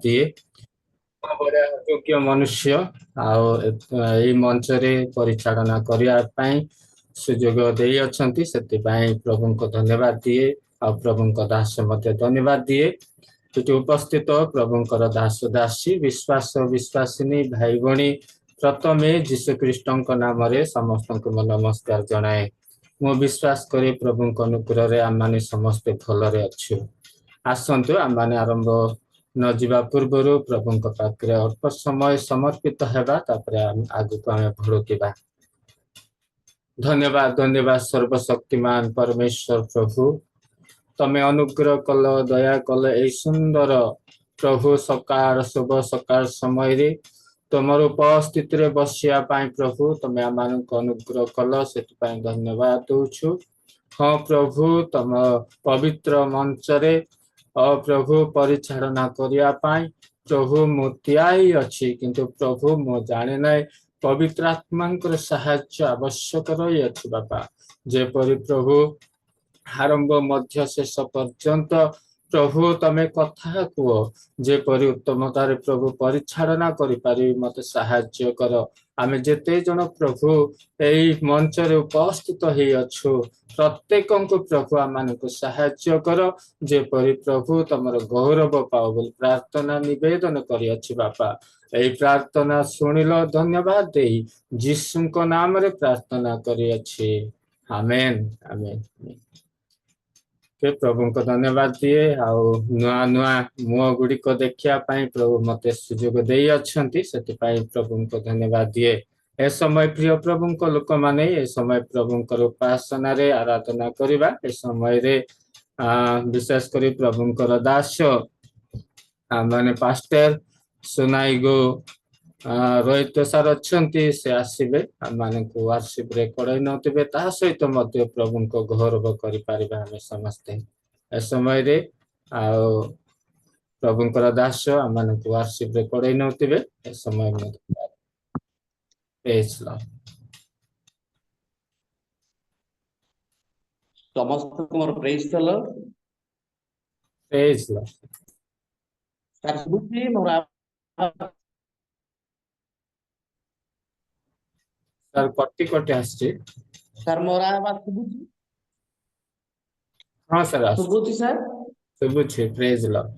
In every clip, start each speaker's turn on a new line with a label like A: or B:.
A: दिए। बड़ा योग्य मनुष्य आई मंचरे परिचालना करने सुजोग दे अछंती सेतिपाई प्रभु को धन्यवाद दिए। आ प्रभु को दास मते धन्यवाद दिए। ये उपस्थित प्रभुंकर दास दासी विश्वास विश्वासिनी भाई भणी प्रथमे जीशुख्रीष्ट नाम समस्त को नमस्कार जनाए। मु विश्वास करे प्रभु अनुग्रह आम मैंने समस्ते भलरे अच्छु। आसतु आम मैंने आरंभ न जावा पूर्व प्रभु पाखे अल्प समय समर्पित होगा आगे को आम भड़किबा। धन्यवाद धन्यवाद सर्वशक्तिमान परमेश्वर प्रभु तमे अनुग्रह कल दया कल ए सुंदर प्रभु सकाळ शुभ सकाळ समय रे तुमर उपस्थित रे बसिया पाई प्रभु तमे आम अनुग्रह कल से धन्यवाद दौछु। हाँ प्रभु तम पवित्र मंचरे प्रभु परिचालना करिया पाई प्रभु मु त्याई अछि किंतु प्रभु मु जाने नाय पवित्र आत्मा साहाय्य आवश्यक रही अछि बापा। जेपरि प्रभु आरंभ मध्य शेष पर्यंत प्रभु तमे कथा कुह जेपरि उत्तमतार प्रभु परिचालना करि पारि मते साहाय्य कर। आमे जेते जन प्रभु एई मंचरे उपस्थित हे अछु प्रत्येक को प्रभु आम को साहाय्य कर जेपरि प्रभु तमर गौरव पाओ बोली प्रार्थना निवेदन करि अछि बापा। एई प्रार्थना सुनिल धन्यवाद दे यीशु को नाम रे प्रार्थना करि अछि आमेन आमेन। प्रभु को धन्यवाद दिए नुआ नुआ मुह गुड़िक देखा प्रभु मत सुजोग दे अच्छी से प्रभु को धन्यवाद दिए। ए समय प्रिय प्रभु को लोक माने ए समय प्रभुंकर उपासना रे आराधना करबा ए समय रे विशेष करी प्रभुंकर दास माने पास्टर सुनाई गो रोहित सार अच्छे से आसबे आम मान को वार्षिप रे कड़े नौथिबे ता सहित मध्य प्रभु को गौरव करिपारिबा आमे समस्ते ए समय रे प्रभुंकर दास आम मान को वार्षिप रे कड़े नौथिबे ए समय
B: समस्त मोर praise the Lord
A: praise Lord
B: sir बुद्धि मोर
A: सर कट्टी कट्टी आछे
B: सर मोर आवाज बुद्धि
A: हां सर
B: बुद्धि सर
A: सब छे praise Lord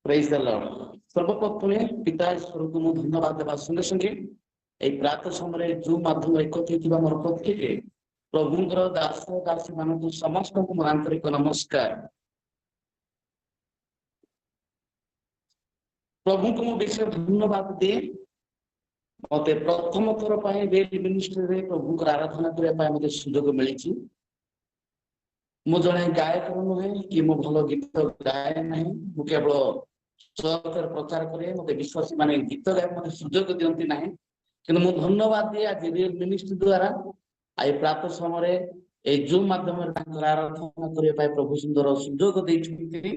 B: praise the Lord सर्वप्रथमे पिता ईश्वर को धन्यवाद देवा संगे संगे ए प्रातः समय जो माध्यम एकत्रित मोर प्रत्येक प्रभुंकर दास दासी मान समस्त को आंतरिक नमस्कार। प्रभु को विशेष धन्यवाद दे मते प्रथम थर पाए बेल मिनिस्ट्री रे प्रभु को आराधना करबा मते सुयोग मिलिछि। मु जने गायक नुहे कि मु भलो गीत गाए नहीं मु केवल स्वर प्रचार करे मते विश्वासी माने गीत गाए मते सुयोग दियंती नहीं किंतु मु धन्यवाद दे आज रियल मिनिस्ट्री द्वारा आई प्रातः समय ए जो माध्यम आराधना करबा प्रभु सुंदर सुयोग दैछथि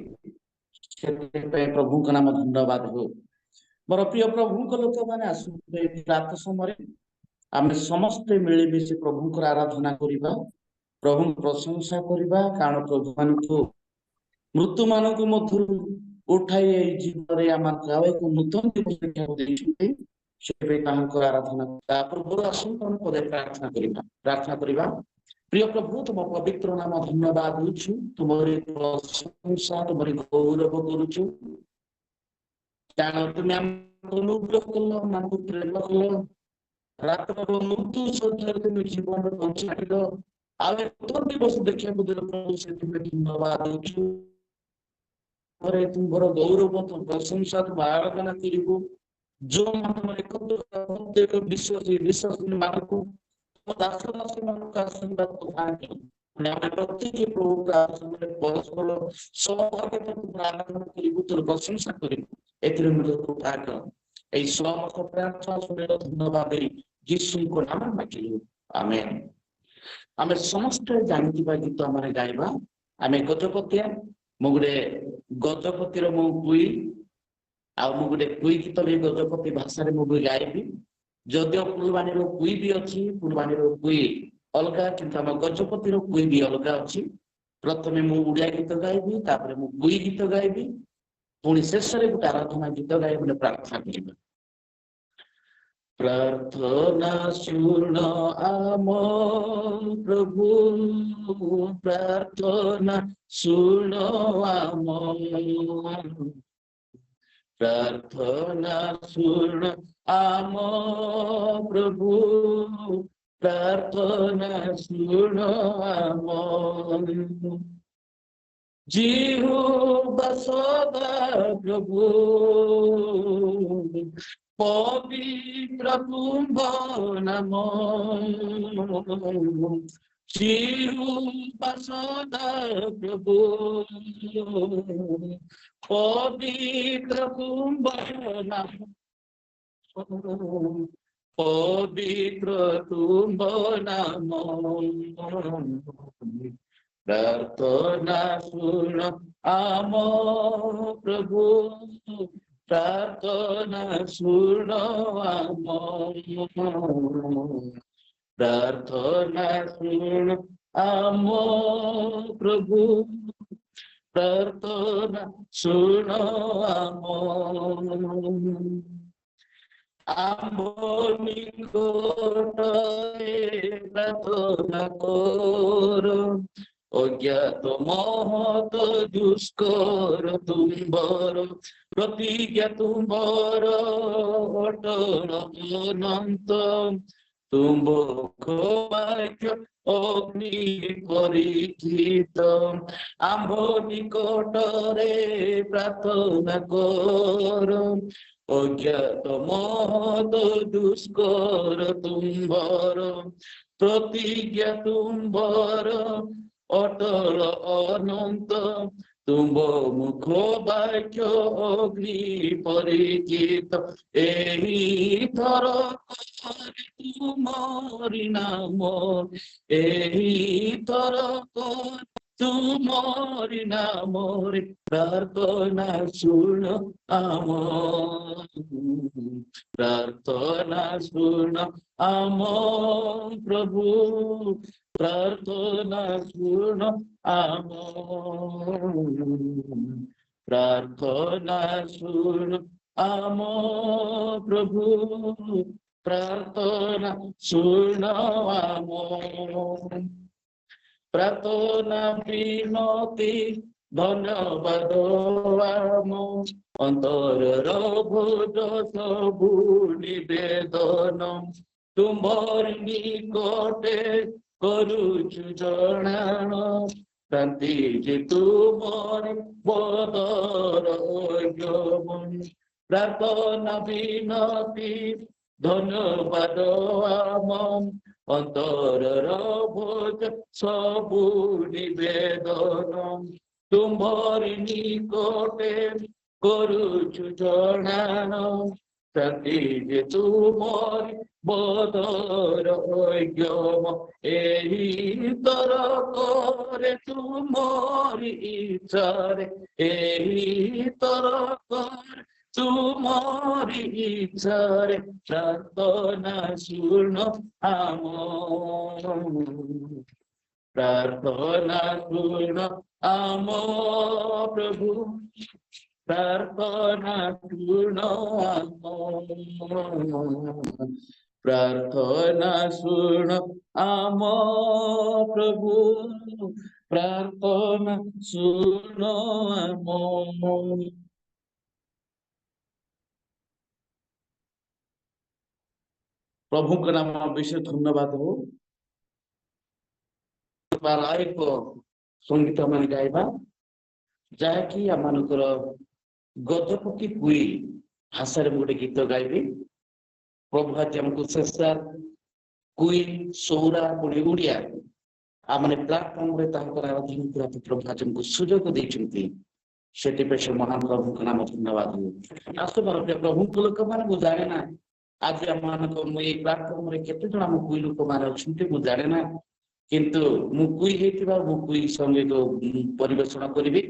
B: प्रभु का नाम धन्यवाद हो। मोर प्रिय प्रभु को लोक माने आसु प्रातः समय आमे समस्त मिलमिशि प्रभु को आराधना करिबा प्रभु प्रशंसा करिबा कारण प्रभु मान को मृत्यु मान को मधुर उठाई जीवन रे आम को नूतन दिवस देखा दैछथि से तांकर आराधना ता पूर्व आसु हम पदे प्रार्थना करिबा। प्रिय प्रभु तुम पवित्र नाम धन्यवाद दूछु तुम्हारी प्रशंसा तुम्हारी गौरव करूछु कारण तुम अनुग्रह कलो हमको प्रेम कलो रात को मृत्यु सज्जा तुम जीवन रे बंचाइलो आवे तो दिवस देखिया को दिल प्रभु से तुम धन्यवाद दूछु अरे तुमर गौरव तुम प्रशंसा तुम आराधना करिबो जो हम एक विश्वास मानकु दास दासी मान का आशीर्वाद प्रदान करो प्रत्येक प्रभु का परस्पर सहभागिता प्रार्थना करिबो तोर प्रशंसा करिबो एतिर मुझे उद्धार करो ए समस्त प्रार्थना सुने धन्यवाद दे यीशु को नाम मांगिलु आमेन। आमे समस्त जानती बा गीत हमरे गाइबा आमे गजपतिया मुगरे गजपति रो मु कुई आ मुगरे कुई गीत रे गजपति भाषा रे मु गाइबी जदियो फुलवाणी रो कुई भी अछि फुलवाणी रो कुई अलगा किंतु हम गजपति रो कुई भी अलगा अछि। प्रथमे मु उड़िया गीत गाइबी तापरे मु कुई गीत गाइबी पुणी शेष गोटे आराधना गीत गाई बोले प्रार्थना करिबा। प्रार्थना सुन आम प्रभु, प्रार्थना सुन आम, प्रार्थना सुन आम प्रभु, प्रार्थना सुन आम। जिह्वा सदा प्रभु पवित्र तुम नाम, जिह्वा सदा प्रभु पवित्र तुम नाम, पवित्र तुम नाम। प्रार्थना सुन आम प्रभु, प्रार्थना सुन आम, प्रार्थना सुन आम प्रभु, प्रार्थना सुन आम। आम्भ निकटे प्रार्थना कर, अज्ञात महत दुष्कर तुम्बर, प्रतिज्ञा तुम्बर अटल अनंत, तुम वाक्य अग्नि परीक्षित। आम्भ निकटरे प्रार्थना कर, अज्ञात महत दुष्कर तुम्बर, प्रतिज्ञा तुम्बर अटल अनंत, तुम मुख वाक्य अग्नि परीक्षित। एही थर तुमरी नाम, एही थर तुमरी नाम रे, प्रार्थना सुन आम, प्रार्थना सुन आम प्रभु, प्रार्थना सुन आम, प्रार्थना सुन आम प्रभु, प्रार्थना सुन आम। प्रार्थना विनती धन्यवाद आम, अंतर बोध सबु निवेदन, तुम्हारी निकटे करुछु जनाण, शांति जे तुम्हारी बदर ज्ञान। प्रार्थना विनती धन्यवाद आम, अंतर बोध सबु निवेदन, तुम्हारी निकटे करुछु जनाण, शांति जे तुम्हारी बदर ज्ञान। एही तर करे तुम्हारी इच्छा रे, एही तर करे तुम्हारी इच्छा रे, प्रार्थना सुन आम, प्रार्थना सुन आम प्रभु, प्रार्थना सुन आम, प्रार्थना सुन आम प्रभु, प्रार्थना सुन आम। प्रभु का नाम विशेष धन्यवाद हो। एक संगीत मान गाइबा जहाँकि आम गजपति कुई भाषा गोटे गीत गाइबी। प्रभु आज आमको शेषा कुई सौरा पुणी उड़िया आम प्लाटफर्म आराधना प्रभु आज आमको सुजोग देते से महान प्रभु का नाम धन्यवाद हो। आसो प्रभु लोक मान जाने ना आज आम प्लाटफर्म केते जन आम कुई लोक मैंने जाने ना, किंतु मुई मुई संगीत परिवेषण करी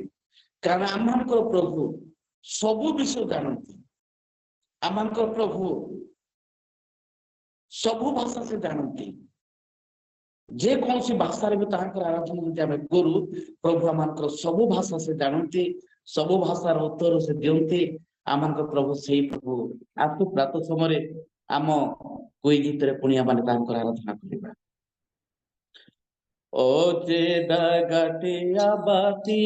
B: कारण आम प्रभु सबु विषय जानती, आम प्रभु सबु भाषा से जानती, जे कौन सी भाषा भी आराधना करू प्रभु आम सबु भाषा से जानती, ସବୁ ଭାଷାର ଉତ୍ତର ସେ ଦିଅନ୍ତି। ଆମଙ୍କ ପ୍ରଭୁ ସେଇ ପ୍ରଭୁ ଆକୁ ପ୍ରାତ ସମୟରେ ଆମ କୁଇ ଗୀତରେ ପୁଣିଆ ମାନେ ତାଙ୍କର ଆରାଧନା କରିବା। ଓ ଯେ ଡାଗାଟିଆ ବାତି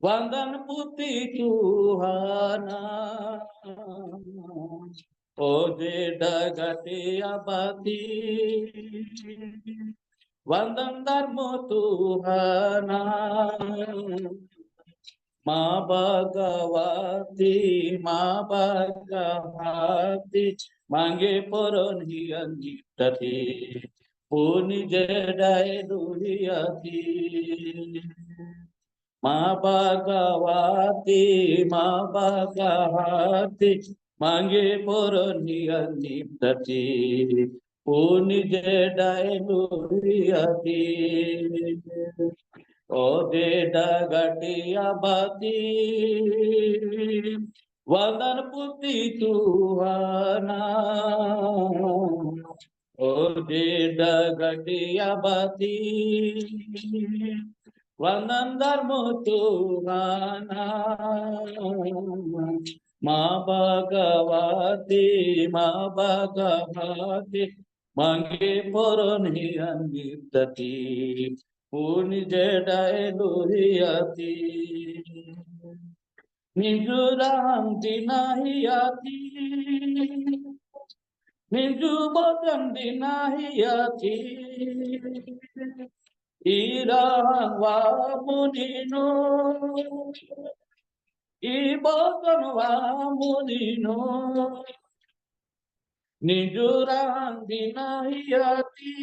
B: वंदन पुति तुहाना ओ जे डगते अबाती वंदन धर्म तुहाना माँ भगवती मांगे परन ही अंजितते पुनि जडाय दुरियाती माँ भगवती मांगे परनी निपति पुनि जडाय दुरियाती ओ दे डगटिया बाती वंदन पुति तुहाना ओ दे डगटिया बाती वंदन धर्म तुहाना माँ भगवती मांगे परनी अंगितती पुनि जडाय दुरियाती निजुरांति नाही आती निजु बदन नाही आती Irahwa munino, ibotanwa munino, nijuran dinahiyati,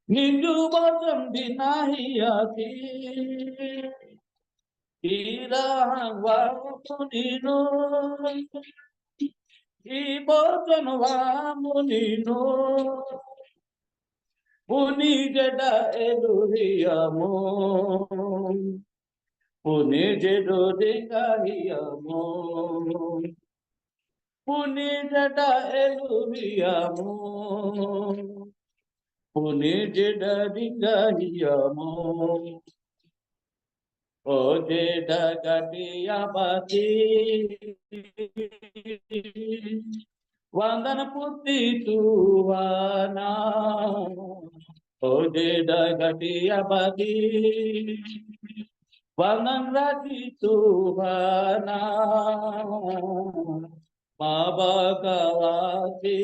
B: nijubotan dinahiyati, irahwa munino, ibotanwa munino. पुनि जडा एलुहियामो पुनि जेडो देगाहियामो पुनि जडा एलुहियामो पुनि जेडा देगाहियामो ओ जेडा गाटिया बाती वंदन पुति तुहाना ओ जे डगटिया बाती वंदन राजी तुहाना माँ भगवती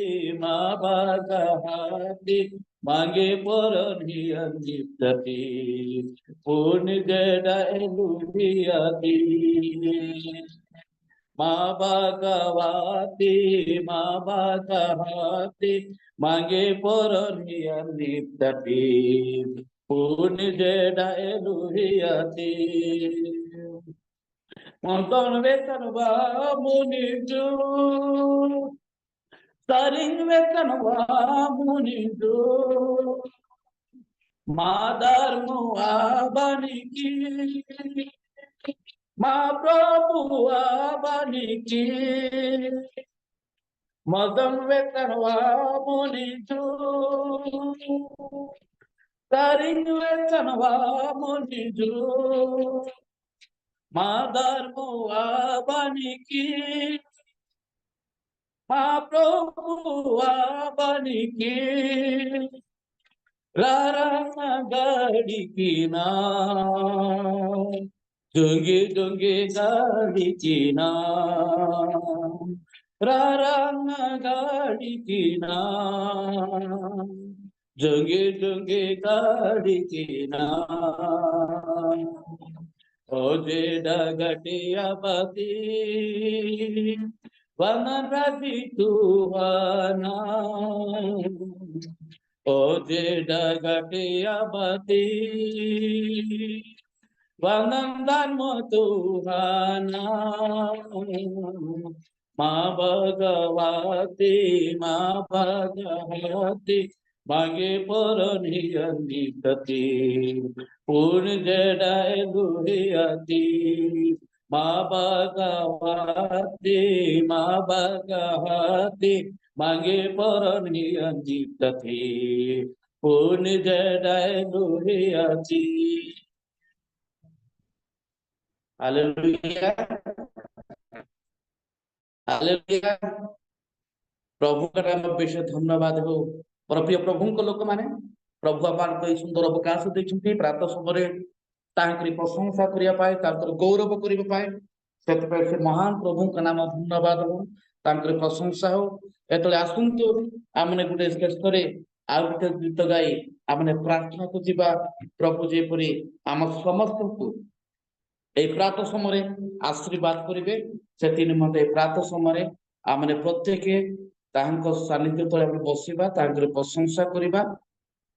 B: मांगे परनी अंजितती पुनि जडाय दुरियाती माँ भगवती मांगे परनी अंजितती पुनि जडाय दुरियाती मदन वेतन मुनिजु Saring wetan wa munidu madarmu abaniki ma prabhu abaniki madan wetan wa munidu saring wetan wa munidu madarmu abaniki Mahaprabhu abaniki Rarana gadi kina Dungi dungi gadi kina Rarana gadi kina Dungi dungi gadi kina Oje dagati abati Vanarati Tuhana Oje Dagati Abati Vanandarma Tuhana Ma Bhagavati Mange Parani Anditati Purni Jadai Duriyati माँ भगवती मांगे परनी अंजितती पुनि जडाय दुरियाती hallelujah hallelujah प्रभु का नाम विशेष धन्यवाद हो। पर प्रिय प्रभु को लोक माने प्रभु आमान को सुंदर अवकाश देखते प्रातः समय तांकरी प्रशंसा करिया पाए तांकर गौरव करिया पाए से महान प्रभु का नाम धन्यवाद हो तांकर प्रशंसा हो एतले आसंतु आमने गुटे श्रेष्ठ रे आ गुटे गीत गाई आमने प्रार्थना को जीवा प्रभु जेपरी आम समस्त को এই প্রাতঃ সময়ে আশীর্বাদ করিবে সেতি নিমন্তে প্রাতঃ সময়ে আমনে প্রত্যেকে তাহাଙ୍କ সান্নিধ্য তଳେ ଆମେ ବସିବା ତାଙ୍କର ପ୍ରଶଂସା କରିବା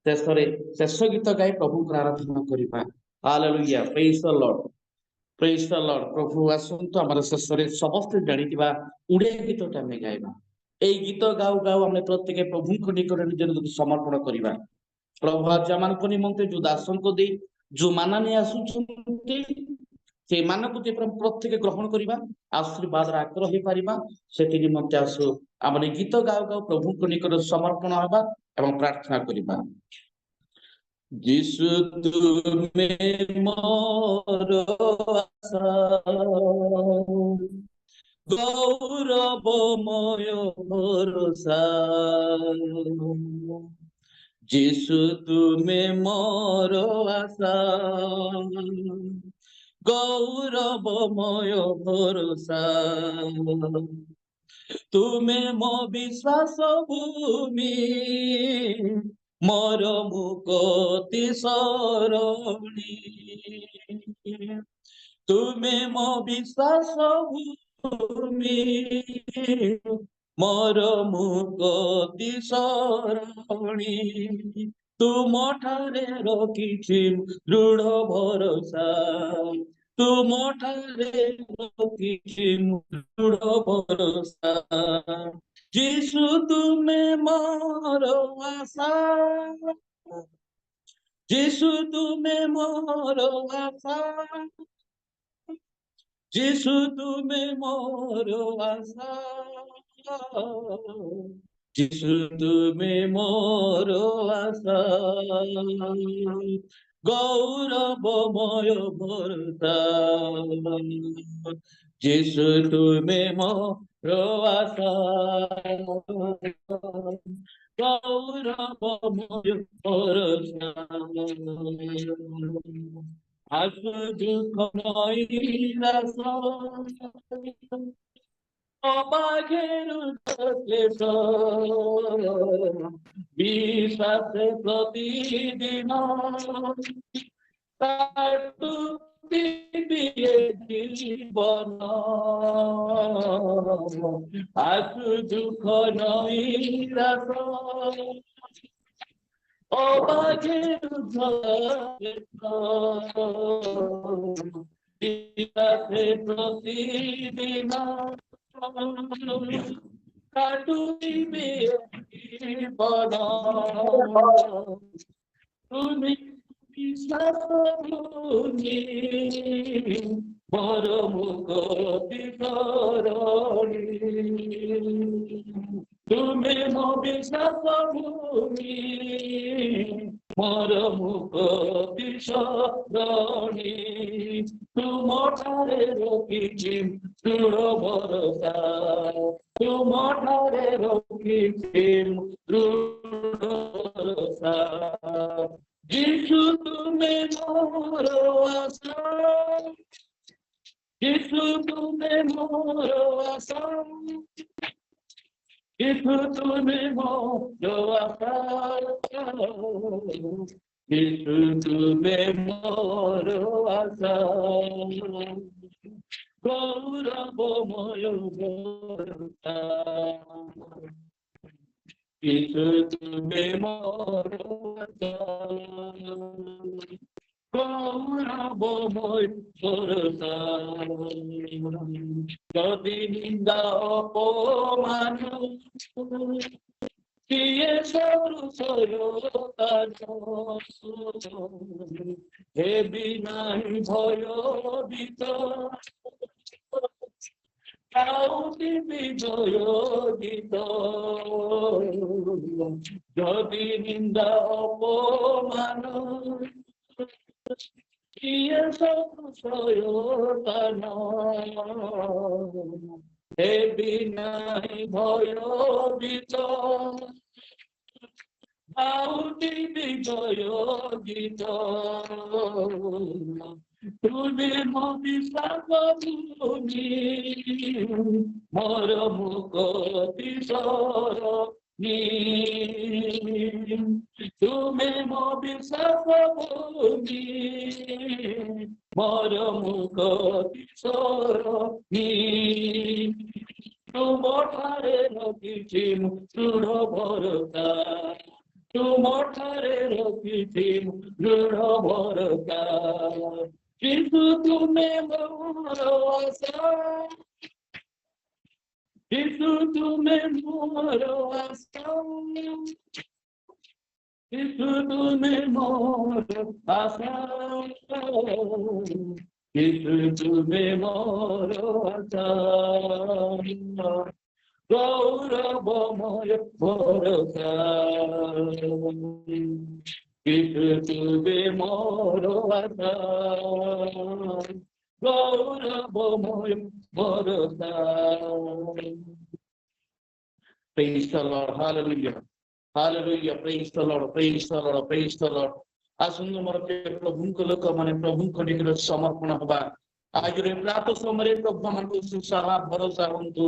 B: ଶେଷରେ ଶେଷ ଗୀତ ଗାଇ ପ୍ରଭୁଙ୍କର ଆରାଧନା କରିବା ହାଲେଲୁୟା ପ୍ରେଜ୍ ଦ ଲର୍ଡ ପ୍ରଭୁ ଆସନ୍ତୁ ଆମର ଶେଷରେ ସମସ୍ତେ ଜାଣିଥିବା ଉଡେ ଗୀତଟା ଆମେ ଗାଇବା এই ଗୀତ ଗାଉ ଗାଉ ଆମେ ପ୍ରତ୍ୟେକେ ପ୍ରଭୁଙ୍କ ନିକଟରେ ନିଜ ନିଜକୁ ସମର୍ପଣ କରିବା ପ୍ରଭୁ ଆଜି ଆମମାନଙ୍କ ନିମନ୍ତେ ଯୋଉ ଦାସଙ୍କ ଦେଇ ଯୋଉ ମାନା ନେଇ ଆସୁଛନ୍ତି से मानक प्रत्येक ग्रहण करवा आशीर्वाद आग्रह हो पारिबा सेति निमंते आसु आमने गीत गाओ गाओ प्रभु को निकट समर्पण हवा एवं प्रार्थना करवा जिसु तुमे मोर आशा गौरवमय भरोसा जिसु तुमे मोर आशा गौरवमय भरोसा तुमे मो विश्वास भूमि मोर मुक्ति सरणी तुमे मो विश्वास भूमि मोर मुक्ति सरणी तुम ठारे रखिछि दृढ़ भरोसा तुम ठारे रखिछि दृढ़ भरोसा जिसु तुमे मोर आशा जिसु तुमे मोर आशा जिसु तुमे मोर आशा जिसु तुमे मोर आशा गौरवमय भरोसा जिसु तुमे मोर आशा गौरवमय भरोसा आसु दुख नइला विश्वास प्रतिदिन जीवन आसु दुख नइरास प्रतिदिन काटुबे जीवन তুমি বিশ্বাস ভূমি বড় মুক্তি করণী তুমি মো বিশ্বাস ভূমি মোর মুক্তি সরণী তুম ঠারে রখিছি দৃঢ় ভরসা তুম ঠারে রখিছি দৃঢ় ভরসা जिसु तुमे मोर आशा जिसु तुमे मोर आशा जिसु तुमे मोर आशा जिसु तुमे मोर आशा गौरवमय भरोसा जिसु तुमे मोर आशा गौरवमय भरोसा যদি নিন্দা অপমান কিয়ে শত্রু সয়তান হেবি নাই ভয়ভীত কাউকে বিজয় গীত যদি নিন্দা অপমান କିଏ ସଂଶୟ ହେବି ନାହିଁ ଭୟଭୀତ ଆଉଟି ବିଜୟ ଗୀତ ତୁମେ ମୋ ବିଶ୍ୱାସ ଭୂମି ମୋର ମୁକ୍ତି ସରଣୀ ତୁମେ ମୋ ବିଶ୍ୱାସ ଭୂମି ମୋର ମୁକ୍ତି ସରଣୀ ତୁମ ଠାରେ ରଖିଛି ମୁଁ ଦୃଢ଼ ଭରସା ତୁମ ଠାରେ ରଖିଛି ମୁଁ ଦୃଢ଼ ଭରସା କିନ୍ତୁ ତୁମେ ମୋର ଆଶା କିନ୍ତୁ ତୁମେ ମୋର ଆଶା କିନ୍ତୁ ତୁମେ ମୋର ଆଶା କିନ୍ତୁ ତୁମେ ମୋର ଆଶା গৌরবময় ভরসা তুবে মোর আশা গৌরবময় ভরসা Praise the Lord, hallelujah, hallelujah, praise the Lord, praise the Lord, praise the Lord. ଆସନ୍ତୁ ମୋର ପ୍ରଭୁଙ୍କ ଲୋକମାନେ ପ୍ରଭୁଙ୍କ ନିକଟରେ ସମର୍ପଣ ହେବା। ଆଜିର ପ୍ରାତ ସମୟରେ ପ୍ରଭୁ ଆମକୁ ସୁସାହା ଭରସା ହୁଅନ୍ତୁ।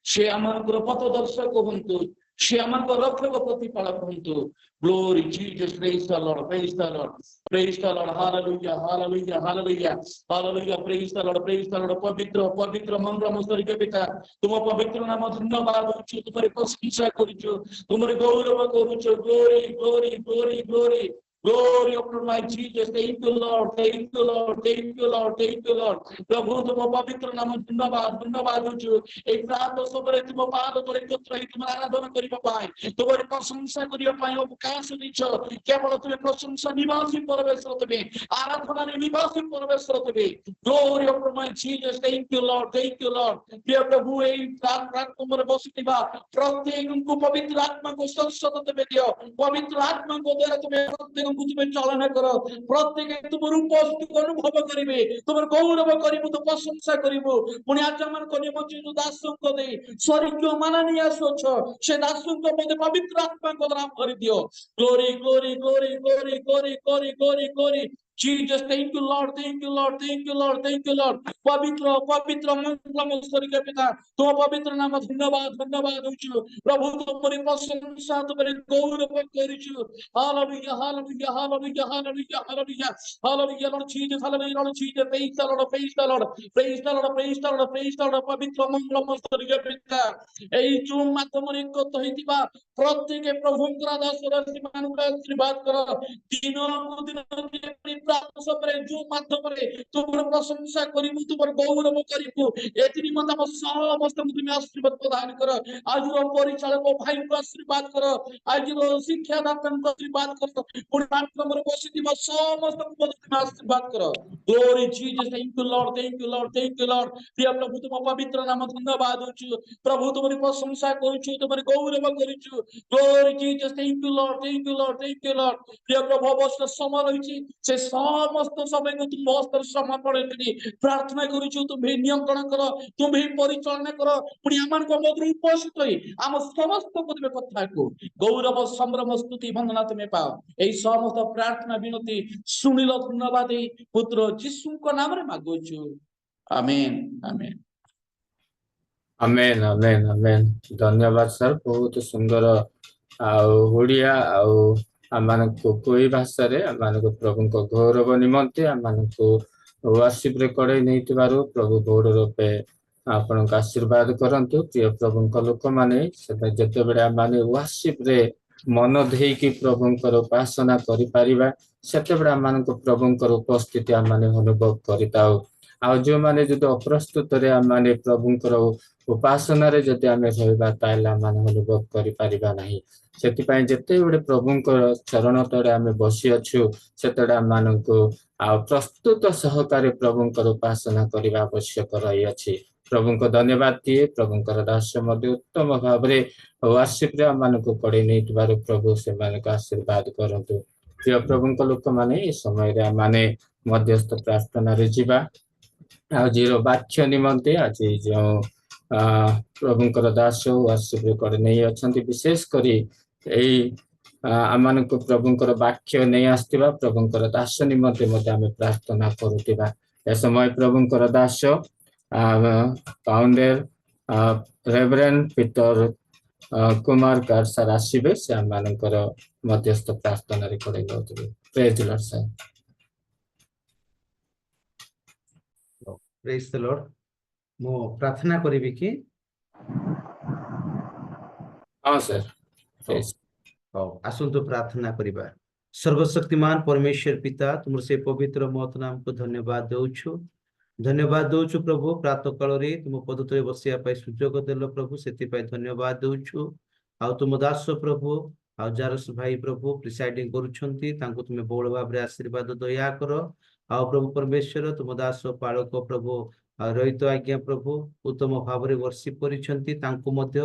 B: ସେ ଆମଙ୍କର ପଥଦର୍ଶକ ହୁଅନ୍ତୁ। ସେ ଆମଙ୍କର ରକ୍ଷକ ପ୍ରତିପାଳକ ହୁଅନ୍ତୁ। Glory Jesus, praise the Lord, praise the Lord, praise the Lord, hallelujah, hallelujah, hallelujah, hallelujah, praise the Lord, praise the Lord. ପବିତ୍ର ପବିତ୍ର ମଙ୍ଗଳମୟ ସ୍ୱର୍ଗ ପିତା ତୁମ ପବିତ୍ର ନାମ ଧନ୍ୟବାଦ କରୁଛୁ, ତୁମର ପ୍ରଶଂସା କରୁଛୁ, ତୁମର ଗୌରବ କରୁଛୁ। Glory, glory, glory, glory. Glory upon my Jesus. Thank you, Lord. Thank you, Lord. Thank you, Lord. Thank you, Lord. प्रभु तुम पवित्र नाम धन्यवाद धन्यवाद होछु। एक प्रात सबरे तुम पाद तोरे एकत्र होई तुम आराधना करिबा पाए तुमर प्रशंसा करिबा पाए अवकाश दिछो। केवल तुम प्रशंसा निवासी परमेश्वर तुमे आराधना रे निवासी परमेश्वर तुमे। Glory upon my Jesus. Thank you, Lord. Thank you, Lord. प्रिय प्रभु एई प्रात तुमरे बसितिबा प्रत्येकଙ୍କୁ पवित्र आत्मा को संसद तुमे दियो। पवित्र आत्मा को द्वारा तुमे प्रत्येक तुम चालना करो। प्रत्येक तुम रूप अनुभव करेंगे तुम गौरव करू तो प्रशंसा करू पुणी आज आम निमंत्रित दासों दे स्वर्गीय माननीय आसुछ से दासों मध्य पवित्र आत्मा को नाम कर दियो। Glory glory glory glory glory glory glory glory Jesus, thank you, Lord, thank you, Lord, thank you, Lord, thank you, Lord. पवित्र पवित्र मंगलमय स्वर्गीय पिता तुम पवित्र नाम धन्यवाद धन्यवाद होछु। प्रभु तुमरी प्रशंसा तुमरी गौरव करूछु। Hallelujah, hallelujah, hallelujah, hallelujah, hallelujah, hallelujah, Lord Jesus, hallelujah, Lord Jesus, praise the Lord, praise the Lord, praise the Lord, praise the Lord, praise the Lord. पवित्र मंगलमय स्वर्गीय पिता এই জুম মাধ্যমে একত্র হইতিবা প্রত্যেক প্রভুଙ୍କର দাস দাসী ମାନଙ୍କୁ আশীর্বাদ কর। দিনକୁ ଦିନ प्राप्त सबरे जो माध्यमरे तुमर प्रशंसा करिबु तुमर गौरव करिबु एति निमंत हम समस्त तुम आशीर्वाद प्रदान कर। आज परिचालक भाई को आशीर्वाद कर। आज शिक्षादाता को आशीर्वाद कर। पुणी माध्यमरे बसिथिबा समस्त तुम आशीर्वाद कर। Glory Jesus, thank you Lord, thank you Lord, thank you Lord. प्रिय प्रभु तुम पवित्र नाम धन्यवाद होछु। प्रभु तुमरी प्रशंसा करूछु तुमरी गौरव करूछु। Glory Jesus, thank you Lord, thank you Lord, thank you Lord. प्रिय प्रभु अवश्य समय रहिछि से समस्त समय को तुम हस्तर समर्पण करी प्रार्थना करूछु। तुम्हें नियंत्रण कर, तुम्हें परिचालना कर। पुणी आमान को मधुर उपस्थित होई आम समस्त को तुम कथा को गौरव संभ्रम स्तुति वंदना तुम्हें पाओ। एई समस्त प्रार्थना विनती सुनिल धन्यवाद देई पुत्र यीशु को नाम रे मागुछु। आमेन आमेन
A: आमेन आमेन आमेन। धन्यवाद सर, बहुत सुंदर ओडिया कोई भाषा रे प्रभु को गौरव निमंते वार्षिप रे कड़े नहीं प्रभु गौर रूपे आपण आशीर्वाद करंतु। प्रिय प्रभु लोक मैंने जिते बड़े आम वार्षिप रे मन देकी प्रभुंकर उपासना करिपारिबा सेते बड़े आम प्रभुंकर उपस्थिति आम अनुभव करिताउ। आ जो माने जदि अप्रस्तुत रे आम प्रभुंकर उपासना रे जदि आमे रहबा ताले आम अनुभव करिपारिबा नाही। सेतिपाई जेते बड़े प्रभुंकर चरण तळे आमे बसी अछु सेतडा माननको प्रस्तुत सहकारी प्रभुंकर उपासना करिबा आवश्यक रही अछि। प्रभुंको धन्यवाद दिए। प्रभुंकर दास मध्ये उत्तम भावरे वार्षिप रे माननको पड़े नैतिबार प्रभु से मानक आशीर्वाद करंतु। प्रिय प्रभुंको लोक माने ए समय रे माने मध्यस्थ प्रार्थना रे जीवा आजिर वाक्य निमंते आज जो प्रभुंकर दास वर्षिप रेकर्ड नहीं अच्छी विशेष करी आम को प्रभुंकर वाक्य नहीं आसवा प्रभुंकर दास निमंते आम प्रार्थना करुवा ए समय प्रभुंकर दास founder Reverend Peter Kumar Kar sir आसवे से आम मानकर मध्यस्थ प्रार्थना रे करें praise Lord sir
C: praise the Lord मो प्रार्थना करिबि कि
A: हाँ सर प्रेज
C: आसंतु प्रार्थना करिबा सर्वशक्तिमान परमेश्वर पिता तुम से पवित्र महत नाम को धन्यवाद दौछु प्रभु प्रातः काल रे तुम पद तले बसिया पाई सुजोग देलो प्रभु सेति पाई धन्यवाद दौछु आ तुम दास प्रभु आ जारस भाई प्रभु प्रिसाइडिंग करूछंती तांको तुमे बहुल भाबरे आशीर्वाद दया करो आ प्रभु परमेश्वर तुम दास पालक प्रभु रहित आज्ञा प्रभु उत्तम भाव वर्षिप करिछंती तांको मध्य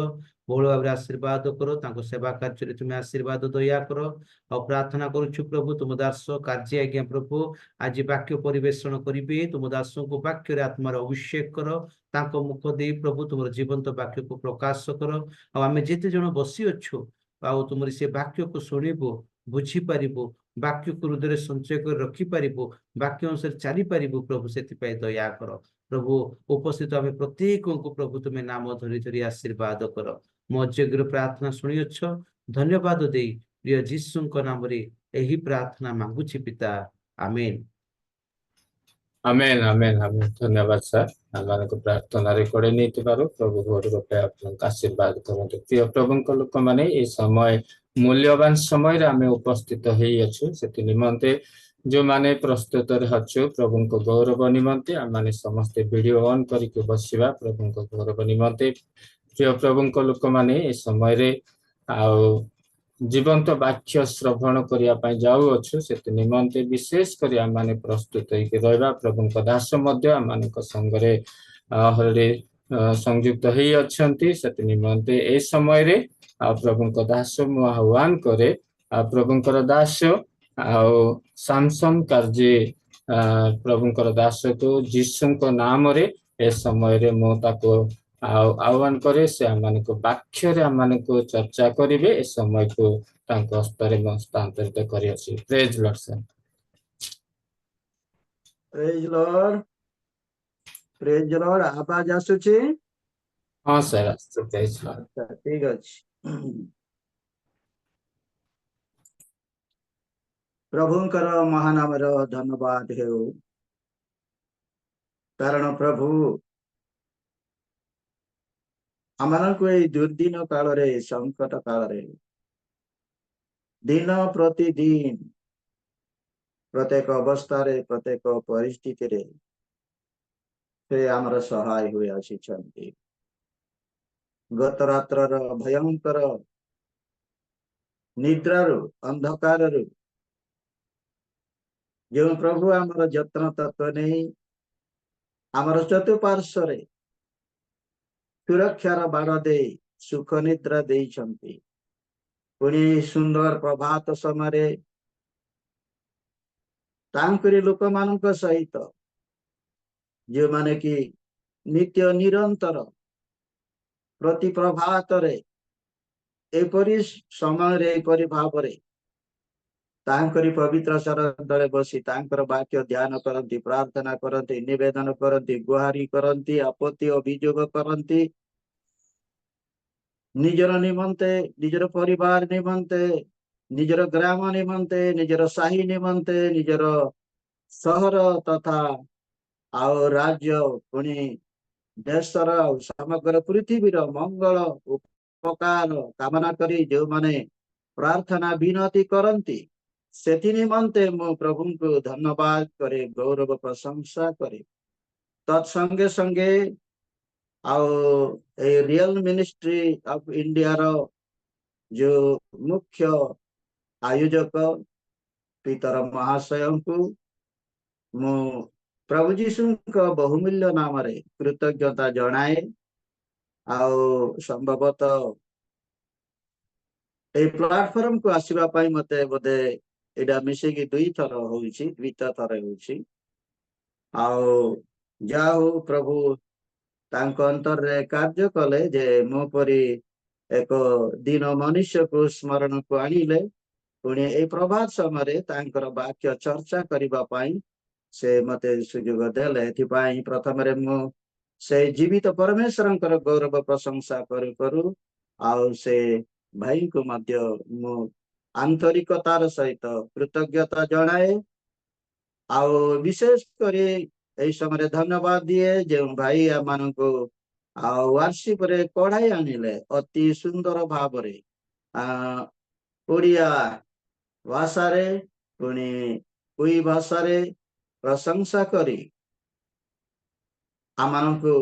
C: बहुल भाव आशीर्वाद करो तांको सेवा कार्य तुम आशीर्वाद दया करो और प्रार्थना करुछु प्रभु तुम दास कार्य आज्ञा प्रभु आज वाक्य परिवेषण करिबे तुम दास को वाक्य रे आत्मार अभिषेक करो तांको मुख दे प्रभु तुम जीवंत वाक्य को प्रकाश करो आ आमे जेते जण बसी अछु आ तुम से वाक्य को सुनिबो बुझी पारिबो वाक्य को हृदय संचय कर रखी पारिबो वाक्य अनुसार चली पारिबो प्रभु सेति पाई दया करो प्रभु उपस्थित आमे प्रत्येक को प्रभु तुम्हें नाम धरी धरी आशीर्वाद करो मो यज्ञ प्रार्थना शुणी अच्छ धन्यवाद दे प्रिय जीशु नाम रे एही प्रार्थना मांगुछि पिता आमेन
A: आमेन आमेन आमेन धन्यवाद सर आम को प्रार्थना रे कड़े नहीं प्रभु घर गोटे आशीर्वाद करते प्रिय प्रभु लोक मैंने ये समय मूल्यवान समय आम उपस्थित हो निमंते जो माने प्रस्तुत अच्छु प्रभु को गौरव निमंते आम मैंने समस्ते वीडियो ऑन करके बसवा प्रभु को गौरव निमंते प्रिय प्रभु लोक मैंने ये समय जीवंत वाक्य श्रवण करने जाऊ अच्छु से निमंते विशेष कर आम मैंने प्रस्तुत रहा प्रभु दास आम संगे हरे संयुक्त हो निमंते ए समय रे प्रभु दास मु आह्वान करे प्रभुंकर दास सामसन कार्य प्रभुंकर दास को जीशु नाम रे ए समय रे मुझको आह्वान करे से आम वाक्य आम को चर्चा करेंगे ए समय को हस्तर हस्तांतरित कर praise Lord sir
D: praise Lord आवाज आसुची
A: हाँ सर प्रेज लॉर्ड
D: ठीक अछि प्रभुंकर महानाम धन्यवाद हेउ कारण प्रभु आमको ये दुर्दिन काल रे संकट काल रे दिन प्रतिदिन प्रत्येक अवस्था रे प्रत्येक परिस्थिति रे से आमर सहाय हुए आसी गत रात्र भयंकर निद्रार अंधकार जो प्रभु आमर जत्न तत्व नहीं आमर चतुपार्श्व रे सुरक्षार बाड़ दे सुख निद्रा देइछंती पुणी सुंदर प्रभात समय तांकरी लोक मानक सहित जो माने कि नित्य निरंतर प्रति प्रभात रे एपरी समय रे एपरी भाव रे तांकरी पवित्र शरण तले बसी तांकर वाक्य ध्यान करती प्रार्थना करती निवेदन करती गुहारी करती आपत्ति अभियोग करती निजर निमंते निजर परिवार निमंते निजर ग्राम निमंते निजर साही निमंते निजर सहर तथा आउ राज्य पुणी देशर समग्र पृथ्वी मंगल उपकार कामना करी जो माने प्रार्थना विनती करती सेति निमंते मो प्रभु को धन्यवाद करे गौरव प्रशंसा करे तत्संगे संगे रियल मिनिस्ट्री ऑफ इंडिया रो जो मुख्य आयोजक पीतर महाशय को मु प्रभु जीशु का बहुमूल्य नाम रे कृतज्ञता जनाए संभवतः ए प्लेटफॉर्म को आसीबा पाई मते बोधे ଏଇଟା ମିଶିକି 2 ଥର ହଉଛି, 2ଟା ଥର ହଉଛି। ଆଉ ଯାହା ହଉ ପ୍ରଭୁ ତାଙ୍କ ଅନ୍ତରରେ କାର୍ଯ୍ୟ କଲେ ଯେ ମୋ ପରି ଏକ ଦିନ ମନୁଷ୍ୟକୁ ସ୍ମରଣକୁ ଆଣିଲେ, ପୁଣି ଏଇ ପ୍ରଭାତ ସମୟରେ ତାଙ୍କର ବାକ୍ୟ ଚର୍ଚ୍ଚା କରିବା ପାଇଁ ସେ ମତେ ସୁଯୋଗ ଦେଲେ। ଏଥିପାଇଁ ପ୍ରଥମରେ ମୁଁ ସେଇ ଜୀବିତ ପରମେଶ୍ୱରଙ୍କର ଗୌରବ ପ୍ରଶଂସା କରୁ କରୁ ଆଉ ସେ ଭାଇଙ୍କୁ ମଧ୍ୟ ମୁଁ ଆନ୍ତରିକତାର ସହିତ କୃତଜ୍ଞତା ଜଣାଏ। ଆଉ ବିଶେଷ କରି ଏଇ ସମୟରେ ଧନ୍ୟବାଦ ଦିଏ ଯେଉଁ ଭାଇ ଆମମାନଙ୍କୁ ଆଉ ୱାର୍ସିପରେ କଢାଇ ଆଣିଲେ ଅତି ସୁନ୍ଦର ଭାବରେ ଓଡ଼ିଆ ଭାଷାରେ ପୁଣି କୁଇ ଭାଷାରେ ପ୍ରଶଂସା କରି ଆମମାନଙ୍କୁ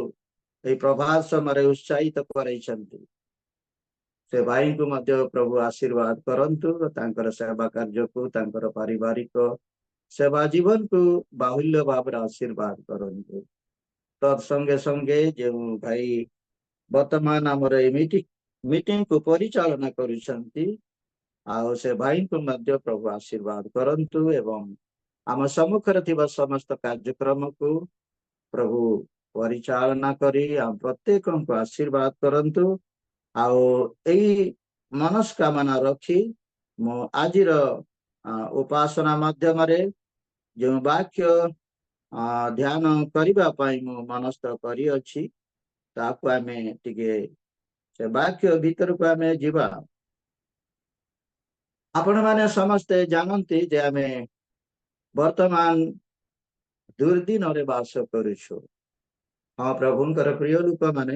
D: ଏଇ ପ୍ରଭାତ ସମୟରେ ଉତ୍ସାହିତ କରାଇଛନ୍ତି। ସେ ଭାଇଙ୍କୁ ମଧ୍ୟ ପ୍ରଭୁ ଆଶୀର୍ବାଦ କରନ୍ତୁ, ତାଙ୍କର ସେବା କାର୍ଯ୍ୟକୁ, ତାଙ୍କର ପାରିବାରିକ ସେବା ଜୀବନକୁ ବାହୁଲ୍ୟ ଭାବରେ ଆଶୀର୍ବାଦ କରନ୍ତୁ। ତତ୍ସଙ୍ଗେ ସଙ୍ଗେ ଯେଉଁ ଭାଇ ବର୍ତ୍ତମାନ ଆମର ଏଇ ମିଟିଂକୁ ପରିଚାଳନା କରୁଛନ୍ତି, ଆଉ ସେ ଭାଇଙ୍କୁ ମଧ୍ୟ ପ୍ରଭୁ ଆଶୀର୍ବାଦ କରନ୍ତୁ ଏବଂ ଆମ ସମ୍ମୁଖରେ ଥିବା ସମସ୍ତ କାର୍ଯ୍ୟକ୍ରମକୁ ପ୍ରଭୁ ପରିଚାଳନା କରି ଆମ ପ୍ରତ୍ୟେକଙ୍କୁ ଆଶୀର୍ବାଦ କରନ୍ତୁ। ଆଉ ଏଇ ମନସ୍କାମନା ରଖି ମୁଁ ଆଜିର ଉପାସନା ମାଧ୍ୟମରେ ଯେଉଁ ବାକ୍ୟ ଧ୍ୟାନ କରିବା ପାଇଁ ମୁଁ ମନସ୍ଥ କରିଅଛି, ତାକୁ ଆମେ ଟିକେ ସେ ବାକ୍ୟ ଭିତରକୁ ଆମେ ଯିବା। ଆପଣମାନେ ସମସ୍ତେ ଜାଣନ୍ତି ଯେ ଆମେ ବର୍ତ୍ତମାନ ଦୁର୍ଦିନରେ ବାସ କରୁଛୁ। ହଁ ପ୍ରଭୁଙ୍କର ପ୍ରିୟ ଲୋକମାନେ,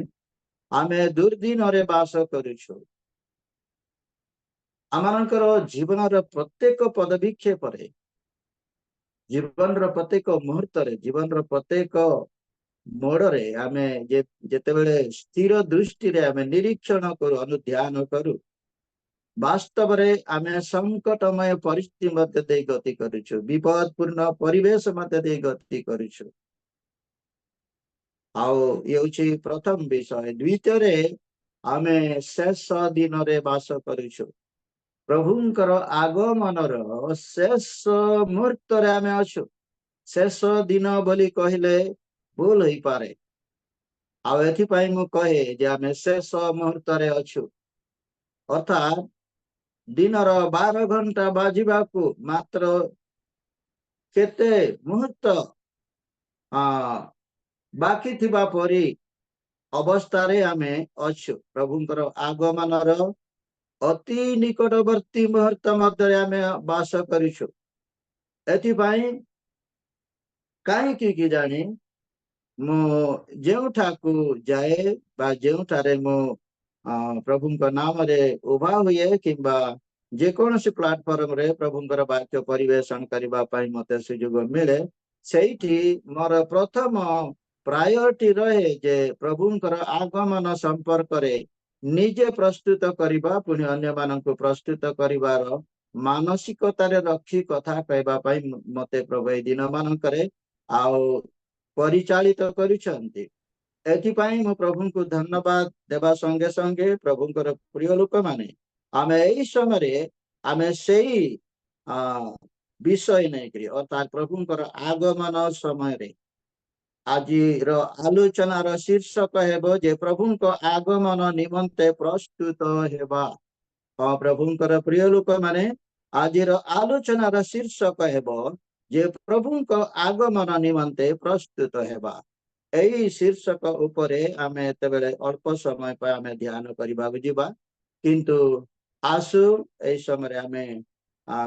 D: ଆମେ ଦୁର୍ଦିନରେ ବାସ କରୁଛୁ। ଆମମାନଙ୍କର ଜୀବନର ପ୍ରତ୍ୟେକ ପଦବିକ୍ଷେପରେ, ଜୀବନର ପ୍ରତ୍ୟେକ ମୁହୂର୍ତ୍ତରେ, ଜୀବନର ପ୍ରତ୍ୟେକ ମୋଡରେ ଆମେ ଯେତେବେଳେ ସ୍ଥିର ଦୃଷ୍ଟିରେ ଆମେ ନିରୀକ୍ଷଣ କରୁ, ଅନୁଧ୍ୟାନ କରୁ, ବାସ୍ତବରେ ଆମେ ସଂକଟମୟ ପରିସ୍ଥିତି ମଧ୍ୟ ଦେଇ ଗତି କରୁଛୁ, ବିପଦପୂର୍ଣ୍ଣ ପରିବେଶ ମଧ୍ୟ ଦେଇ ଗତି କରୁଛୁ। ଆଉ ଇଏ ହଉଛି ପ୍ରଥମ ବିଷୟ। ଦ୍ୱିତୀୟରେ ଆମେ ଶେଷ ଦିନରେ ବାସ କରୁଛୁ। ପ୍ରଭୁଙ୍କର ଆଗମନର ଶେଷ ମୁହୂର୍ତ୍ତରେ ଆମେ ଅଛୁ। ଶେଷ ଦିନ ବୋଲି କହିଲେ ଭୁଲ ହେଇପାରେ, ଆଉ ଏଥିପାଇଁ ମୁଁ କହେ ଯେ ଆମେ ଶେଷ ମୁହୂର୍ତ୍ତରେ ଅଛୁ। ଅର୍ଥାତ ଦିନର 12 ଘଣ୍ଟା ବାଜିବାକୁ ମାତ୍ର କେତେ ମୁହୂର୍ତ୍ତ ବାକି ଥିବା ପରି ଅବସ୍ଥାରେ ଆମେ ଅଛୁ। ପ୍ରଭୁଙ୍କର ଆଗମନର ଅତି ନିକଟବର୍ତ୍ତୀ ମୁହୂର୍ତ୍ତ ମଧ୍ୟରେ ଆମେ ବାସ କରିଛୁ। ଏଥିପାଇଁ କାହିଁକି କି ଜାଣି ମୁଁ ଯେଉଁଠାକୁ ଯାଏ ବା ଯେଉଁଠାରେ ମୁଁ ପ୍ରଭୁଙ୍କ ନାମରେ ଉଭା ହୁଏ କିମ୍ବା ଯେକୌଣସି ପ୍ଲାଟଫର୍ମରେ ପ୍ରଭୁଙ୍କର ବାକ୍ୟ ପରିବେଷଣ କରିବା ପାଇଁ ମତେ ସୁଯୋଗ ମିଳେ, ସେଇଠି ମୋର ପ୍ରଥମ ପ୍ରାୟୋରିଟି ରହେ ଯେ ପ୍ରଭୁଙ୍କର ଆଗମନ ସମ୍ପର୍କରେ ନିଜେ ପ୍ରସ୍ତୁତ କରିବା, ପୁଣି ଅନ୍ୟମାନଙ୍କୁ ପ୍ରସ୍ତୁତ କରିବାର ମାନସିକତାରେ ରଖି କଥା କହିବା ପାଇଁ ମତେ ପ୍ରଭୁ ଏଇ ଦିନ ମାନଙ୍କରେ ଆଉ ପରିଚାଳିତ କରିଛନ୍ତି। ଏଥିପାଇଁ ମୁଁ ପ୍ରଭୁଙ୍କୁ ଧନ୍ୟବାଦ ଦେବା ସଙ୍ଗେ ସଙ୍ଗେ ପ୍ରଭୁଙ୍କର ପ୍ରିୟ ଲୋକମାନେ, ଆମେ ଏଇ ସମୟରେ ଆମେ ସେଇ ବିଷୟ ନେଇକରି ଅର୍ଥାତ ପ୍ରଭୁଙ୍କର ଆଗମନ ସମୟରେ ଆଜିର ଆଲୋଚନାର ଶୀର୍ଷକ ହେବ ଯେ ପ୍ରଭୁଙ୍କ ଆଗମନ ନିମନ୍ତେ ପ୍ରସ୍ତୁତ ହେବା। ହଁ ପ୍ରଭୁଙ୍କର ପ୍ରିୟ ଲୋକମାନେ, ଆଜିର ଆଲୋଚନାର ଶୀର୍ଷକ ହେବ ଯେ ପ୍ରଭୁଙ୍କ ଆଗମନ ନିମନ୍ତେ ପ୍ରସ୍ତୁତ ହେବା। ଏଇ ଶୀର୍ଷକ ଉପରେ ଆମେ ଏତେବେଳେ ଅଳ୍ପ ସମୟ ପାଇଁ ଆମେ ଧ୍ୟାନ କରିବାକୁ ଯିବା, କିନ୍ତୁ ଆସୁ ଏଇ ସମୟରେ ଆମେ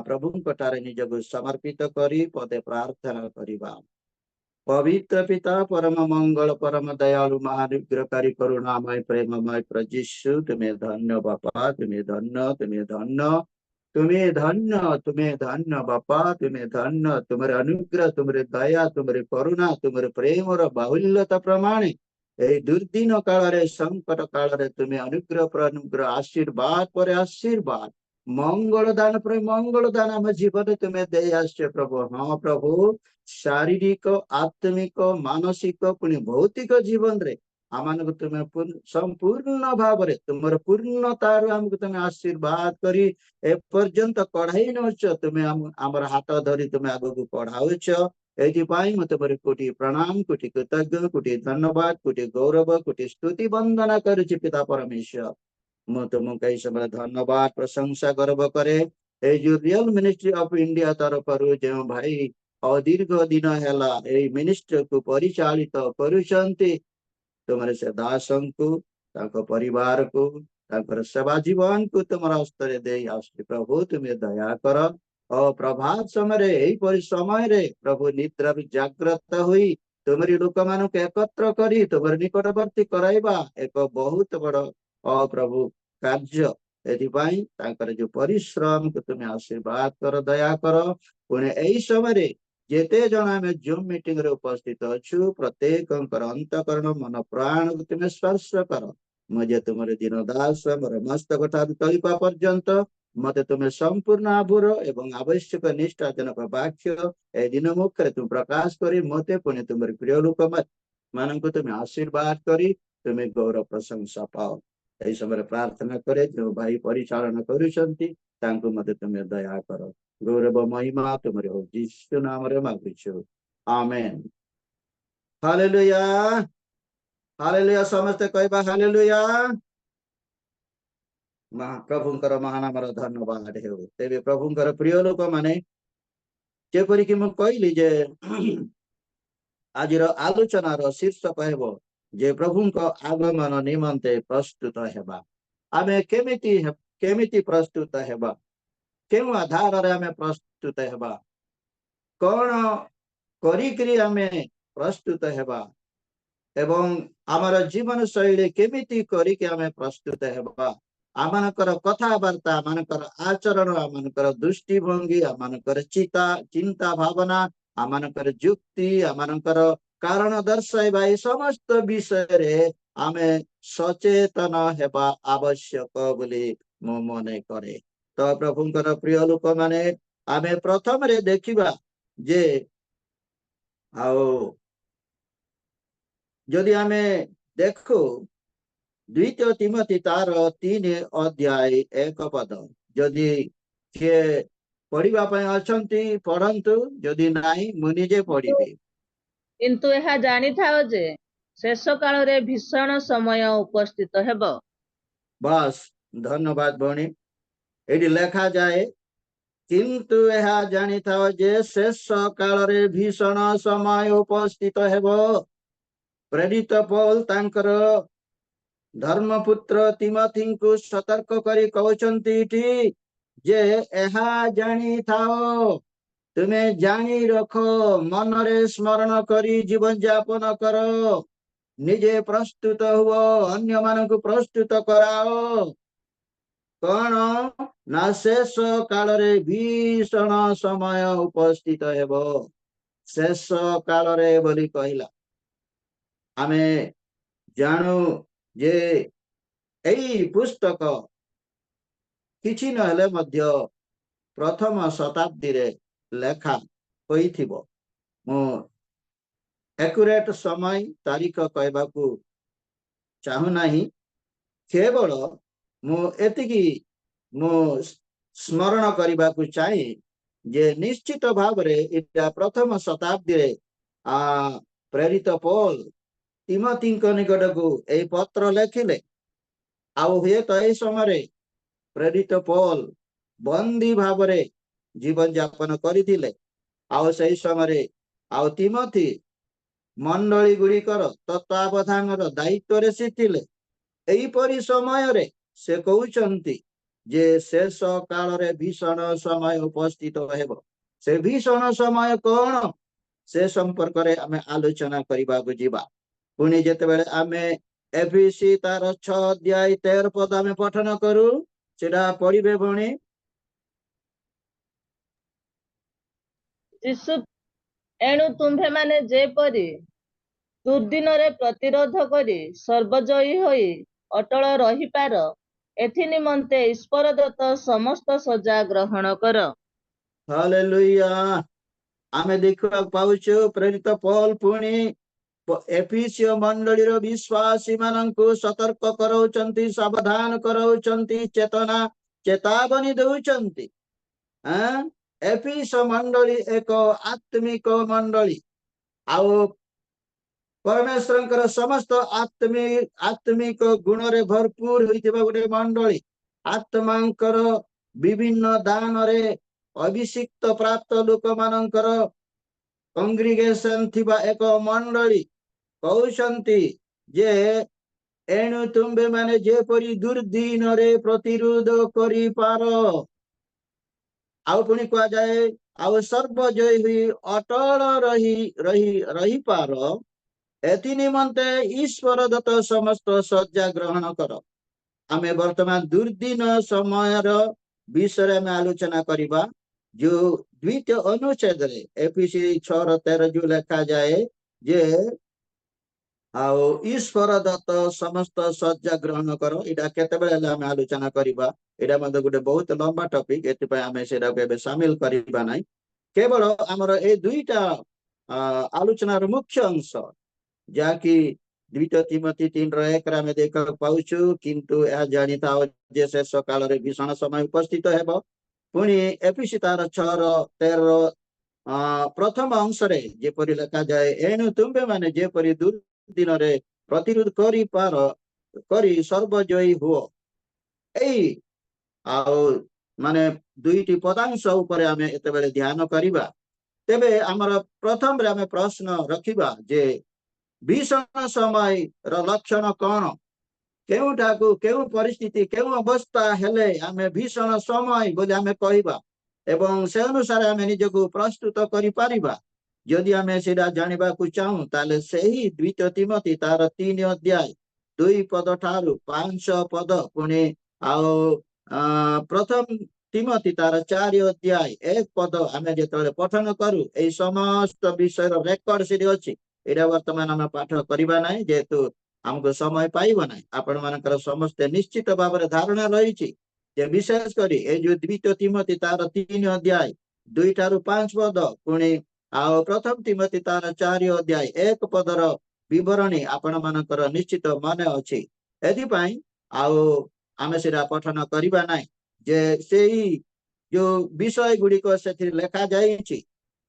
D: ପ୍ରଭୁଙ୍କ ଠାରେ ନିଜକୁ ସମର୍ପିତ କରି ପଦେ ପ୍ରାର୍ଥନା କରିବା। पवित्र पिता, परम मंगल, परम दयालु, महानुग्रहकारी, करुणामय, प्रेममय प्रभु यीशु, तुम्हें धन्य बापा, तुम्हें धन्य, तुम्हें धन्य, तुम्हें धन्य, तुम्हें धन्य बापा, तुम्हें धन्य। तुम्हारे अनुग्रह, तुम्हारे दया, तुम्हारे करुणा, तुम्हारे प्रेम और बाहुल्यता प्रमाण এই দুর্দিন কাଳରେ সংকট কাଳରେ তুমি অনুগ্রহ पर अनुग्रह, आशीर्वाद पर आशीर्वाद, मंगल दान पर मंगल दान आम जीवन तुम्हें दे आसছে प्रभु। हाँ प्रभु, शारीरिक, आत्मिक, मानसिक, पुणी भौतिक जीवन रे ଆମମାନଙ୍କୁ ତୁମେ ସମ୍ପୂର୍ଣ୍ଣ ଭାବରେ ତୁମର ପୂର୍ଣ୍ଣତାରୁ ଆମକୁ ତୁମେ ଆଶୀର୍ବାଦ କରି ଏପର୍ଯ୍ୟନ୍ତ କଢାଇ ନେଉଛ। ତୁମେ ଆମର ହାତ ଧରି ତୁମେ ଆଗକୁ ପଢାଉଛ। ଏଥିପାଇଁ ମୁଁ ତୁମର କୋଟି ପ୍ରଣାମ, କୋଟି କୃତଜ୍ଞ, କୋଟି ଧନ୍ୟବାଦ, କୋଟି ଗୌରବ, କୋଟି ସ୍ତୁତି ବନ୍ଦନା କରୁଛି ପିତା ପରମେଶ୍ୱର। ମୁଁ ତୁମକୁ ଏହି ସମୟରେ ଧନ୍ୟବାଦ, ପ୍ରଶଂସା, ଗର୍ବ କରେ। এই যে রিয়েল মিনিস্ট্রি অফ ইন্ডিয়া তরফରୁ ଯେଉଁ ଭାଇ ଦୀର୍ଘ ଦିନ ହେଲା ଏଇ ମିନିଷ୍ଟ୍ରିକୁ ପରିଚାଳିତ କରୁଛନ୍ତି, ତୁମର ସେ ଦାସଙ୍କୁ, ତାଙ୍କ ପରିବାରକୁ, ତାଙ୍କର ସେବା ଜୀବନକୁ ତୁମର ହସ୍ତରେ ଦେଇ ଆସୁଛି। ପ୍ରଭୁ ତୁମେ ଦୟା କର। ଓ ପ୍ରଭାତ ସମୟରେ ଏହିପରି ସମୟରେ ପ୍ରଭୁ ନିଦ୍ରାରୁ ଜାଗ୍ରତ ହୋଇ ତୁମରି ଲୋକମାନଙ୍କୁ ଏକତ୍ର କରି ତୁମର ନିକଟବର୍ତ୍ତୀ କରାଇବା ଏକ ବହୁତ ବଡ ପ୍ରଭୁ କାର୍ଯ୍ୟ। ଏଥିପାଇଁ ତାଙ୍କର ଯୋଉ ପରିଶ୍ରମକୁ ତୁମେ ଆଶୀର୍ବାଦ କର, ଦୟା କର। ପୁଣି ଏହି ସମୟରେ ଯେତେ ଜଣ ଆମେ ଜୁମ୍ ମିଟିଂ ରେ ଉପସ୍ଥିତ ଅଛୁ, ପ୍ରତ୍ୟେକଙ୍କର ଅନ୍ତଃକରଣ, ମନ, ପ୍ରାଣକୁ ତୁମେ ସ୍ପର୍ଶ କର। ମୁଁ ଯେ ତୁମର ଦିନ ଦାସ, ମୋର ମସ୍ତକ ଠାରୁ ତଳିପା ପର୍ଯ୍ୟନ୍ତ ମତେ ତୁମେ ସମ୍ପୂର୍ଣ୍ଣ ଆବୁର ଏବଂ ଆବଶ୍ୟକ ନିଷ୍ଠାଜନକ ବାକ୍ୟ ଏ ଦିନ ମୁଖରେ ତୁମେ ପ୍ରକାଶ କରି ମତେ ପୁଣି ତୁମର ପ୍ରିୟ ଲୋକ ମାନଙ୍କୁ ତୁମେ ଆଶୀର୍ବାଦ କରି ତୁମେ ଗୌରବ ପ୍ରଶଂସା ପାଅ। ଏହି ସମୟରେ ପ୍ରାର୍ଥନା କରେ ଯେଉଁ ଭାଇ ପରିଚାଳନା କରୁଛନ୍ତି ତାଙ୍କୁ ମତେ ତୁମେ ଦୟା କର। ଗୌରବ ମହିମା ତୁମର ଯୀଶୁ ନାମରେ ମାଗୁଛୁ, ଆମେନ୍। Hallelujah, hallelujah. ସମସ୍ତେ କହିବା ହାଲେଲୁୟା। ପ୍ରଭୁଙ୍କର ମହାନାମର ଧନ୍ୟବାଦ ହେଉ। ତେବେ ପ୍ରଭୁଙ୍କର ପ୍ରିୟ ଲୋକମାନେ, ଯେପରିକି ମୁଁ କହିଲି ଯେ ଆଜିର ଆଲୋଚନାର ଶୀର୍ଷକ ହେବ ଯେ ପ୍ରଭୁଙ୍କ ଆଗମନ ନିମନ୍ତେ ପ୍ରସ୍ତୁତ ହେବା। ଆମେ କେମିତି ପ୍ରସ୍ତୁତ ହେବା, କେଉଁ ଆଧାରରେ ଆମେ ପ୍ରସ୍ତୁତ ହେବା, କଣ କରିକିରି ଆମେ ପ୍ରସ୍ତୁତ ହେବା ଏବଂ ଆମର ଜୀବନ ଶୈଳୀ କେମିତି କରିକି ଆମେ ପ୍ରସ୍ତୁତ ହେବା। ଆମମାନଙ୍କର କଥାବାର୍ତ୍ତା, ଆମମାନଙ୍କର ଆଚରଣ, ଆମମାନଙ୍କର ଦୃଷ୍ଟିଭଙ୍ଗୀ, ଆମମାନଙ୍କର ଚିନ୍ତା ଭାବନା, ଆମମାନଙ୍କର ଯୁକ୍ତି, ଆମମାନଙ୍କର କାରଣ ଦର୍ଶାଇବା, ଏ ସମସ୍ତ ବିଷୟରେ ଆମେ ସଚେତନ ହେବା ଆବଶ୍ୟକ ବୋଲି ମୁଁ ମନେ କରେ। ତ ପ୍ରଭୁଙ୍କର ପ୍ରିୟ ଲୋକମାନେ, ଆମେ ପ୍ରଥମରେ ଦେଖିବା ଯେ ଯଦି ଆମେ ଦେଖୁ ଦ୍ୱିତୀୟ ତିମୋଥୀ ତାର 3:1 ଯଦି କିଏ ପଢିବା ପାଇଁ ଅଛନ୍ତି ପଢନ୍ତୁ, ଯଦି ନାହିଁ ମୁଁ ନିଜେ ପଢିବି।
E: କିନ୍ତୁ ଏହା ଜାଣିଥାଅ ଯେ ଶେଷ କାଳରେ ଭୀଷଣ ସମୟ ଉପସ୍ଥିତ ହେବ।
D: ବାସ୍, ଧନ୍ୟବାଦ ଭଉଣୀ। ଏଠି ଲେଖାଯାଏ, କିନ୍ତୁ ଏହା ଜାଣିଥାଅ ଯେ ଶେଷ କାଳରେ ଭୀଷଣ ସମୟ ଉପସ୍ଥିତ ହେବ। ପ୍ରେରିତ ପୌଲ ତାଙ୍କର ଧର୍ମପୁତ୍ର ତିମୋଥୀଙ୍କୁ ସତର୍କ କରି କହୁଛନ୍ତି ଏଠି ଯେ ଏହା ଜାଣିଥାଅ, ତୁମେ ଜାଣି ରଖ, ମନରେ ସ୍ମରଣ କରି ଜୀବନ ଯାପନ କର, ନିଜେ ପ୍ରସ୍ତୁତ ହୁଅ, ଅନ୍ୟମାନଙ୍କୁ ପ୍ରସ୍ତୁତ କରାଅ। କଣ ନା ଶେଷ କାଳରେ ଭୀଷଣ ସମୟ ଉପସ୍ଥିତ ହେବ। ଶେଷ କାଳରେ ବୋଲି କହିଲା, ଆମେ ଜାଣୁ ଯେ ଏଇ ପୁସ୍ତକ କିଛି ନହେଲେ ମଧ୍ୟ ପ୍ରଥମ ଶତାବ୍ଦୀରେ ଲେଖା ହୋଇଥିବ। ମୁଁ ଏକୁରେଟ ସମୟ ତାରିଖ କହିବାକୁ ଚାହୁଁନାହିଁ, କେବଳ ମୁଁ ଏତିକି ସ୍ମରଣ କରିବାକୁ ଚାହେଁ ଯେ ନିଶ୍ଚିତ ଭାବରେ ଏଇଟା ପ୍ରଥମ ଶତାବ୍ଦୀରେ ପ୍ରେରିତ ପୌଲ ତିମୋଥୀଙ୍କ ନିକଟକୁ ଏଇ ପତ୍ର ଲେଖିଲେ। ଆଉ ହୁଏତ ଏହି ସମୟରେ ପ୍ରେରିତ ପୌଲ ବନ୍ଦୀ ଭାବରେ ଜୀବନ ଯାପନ କରିଥିଲେ। ଆଉ ସେହି ସମୟରେ ତିମୋଥୀ ମଣ୍ଡଳୀ ଗୁଡିକର ତତ୍ତ୍ୱାବଧାନର ଦାୟିତ୍ୱରେ ସେ ଥିଲେ। ଏହିପରି ସମୟରେ ସେ କହୁଛନ୍ତି ଯେ ଶେଷ କାଳରେ ଭୀଷଣ ସମୟ ଉପସ୍ଥିତ ହେବ। ସେ ଭୀଷଣ ସମୟ କଣ, ସେ ସମ୍ପର୍କରେ ଆମେ ଆଲୋଚନା କରିବାକୁ ଯିବା। ପୁଣି ଯେତେବେଳେ ଆମେ ଏଫେସୀ ତାର 6:13 ଆମେ ପଠନ କରୁ, ସେଟା ପଢିବେ ଭଉଣୀ।
E: ଏଣୁ ତୁମ୍ଭେମାନେ ଯେପରି ଦୁର୍ଦିନରେ ପ୍ରତିରୋଧ କରି ସର୍ବଜୟୀ ହୋଇ ଅଟଳ ରହିପାର, ଏଥି ନିମନ୍ତେ ଈଶ୍ୱର ଦତ୍ତ ସମସ୍ତ ସଜା ଗ୍ରହଣ କର।
D: ହାଲେଲୁୟା। ଆମେ ଦେଖିବାକୁ ପାଉଛୁ ପ୍ରେରିତ ପୌଲ ପୁଣି एफिसियो मंडलीर विश्वासी मानंकु सतर्क कराउचंती, सावधान कराउचंती, चेतावनी दउचंती। एफिस मंडली एक आत्मिक मंडली, आउ परमेश्वर समस्त आत्मिक गुण रे भरपूर होइतिबा गोटे मंडली, आत्मांकर विभिन्न दान रे अभिषिक्त प्राप्त लोक मानंकर कंग्रिगेशन थिबा एक मंडली कहउचंती जे एणु तुम्बे माने जेपरी दुर्दिन रे प्रतिरोध करि पार, आउ पुणी कहा जाए आउ सर्वजय हुई अटल रही पार, एति निमंते ईश्वर दत्त समस्त सज्जा ग्रहण कर। आमे वर्तमान दुर्दिन समय विषय में आलोचना करिबा, जो द्वितीय अनुच्छेद रे एफिसी 6:13 जो लिखा जाए जे आउ ईश्वर दत्त समस्त सज्जा ग्रहण कर। इटा केते बेले आमे आलोचना करिबा, एटा मध्ये गोटे बहुत लंबा टॉपिक, एति पय आमे सेरा केबे शामिल करिबा नै। केवल हमर ए दुईटा आलोचनार मुख्य अंश जाकि द्वितीय तिमोथी 3:1 रे आमे देख पाउछु, किंतु या जानि थाओ जे शेष काल रे भीषण समय उपस्थित हेबो। पुणी एफिसी 6:13 प्रथम अंश रे जेपरि लिखा जाए एणु तुम्बे माने जेपरि दुर्दिन रे प्रतिरोध करि पार करि सर्वजयी हुओ। एई आउ माने दुईटी पदांश ऊपर आमे एते बेले ध्यान करिबा। तेबे हमर प्रथम रे आमे प्रश्न रखिबा जे भीषण समय र लक्षण कौन, केउटाकू केउ परिस्थिति केउ अवस्था हेले आमे भीषण समय बोली आमे कहिबा, एवं से अनुसार आमे निजको प्रस्तुत करि पारिबा। यदि आमे सेडा जानिबा को चाहू ताले सही द्वितीय तिमोथी तार 3 अध्याय 2 पद ठारू 5 पद, पुणी आउ प्रथम तिमोथी तार 4 अध्याय 1 पद आमे जेतले पठन करू, ए समस्त विषय रेकर्ड सेडी अछि। एडा वर्तमान आमे पाठ करिबा नै, जेतु हमको समय पाइबा नै। आपण मानकर समस्त निश्चित भाବରେ धारणा रहिछि जे विशेष करी ए जो द्वितीय तिमोथी तार 3 अध्याय 2 ठारू 5 पद, पुणी आउ प्रथम तिमोथी तार 4 अध्याय 1 पदर विवरणी आपण मानकर निश्चित माने अछि। एथि पई आउ आमे सेरा पठन करिबा नै, जे सेही जो विषय गुड़िक से लेखा जाइछि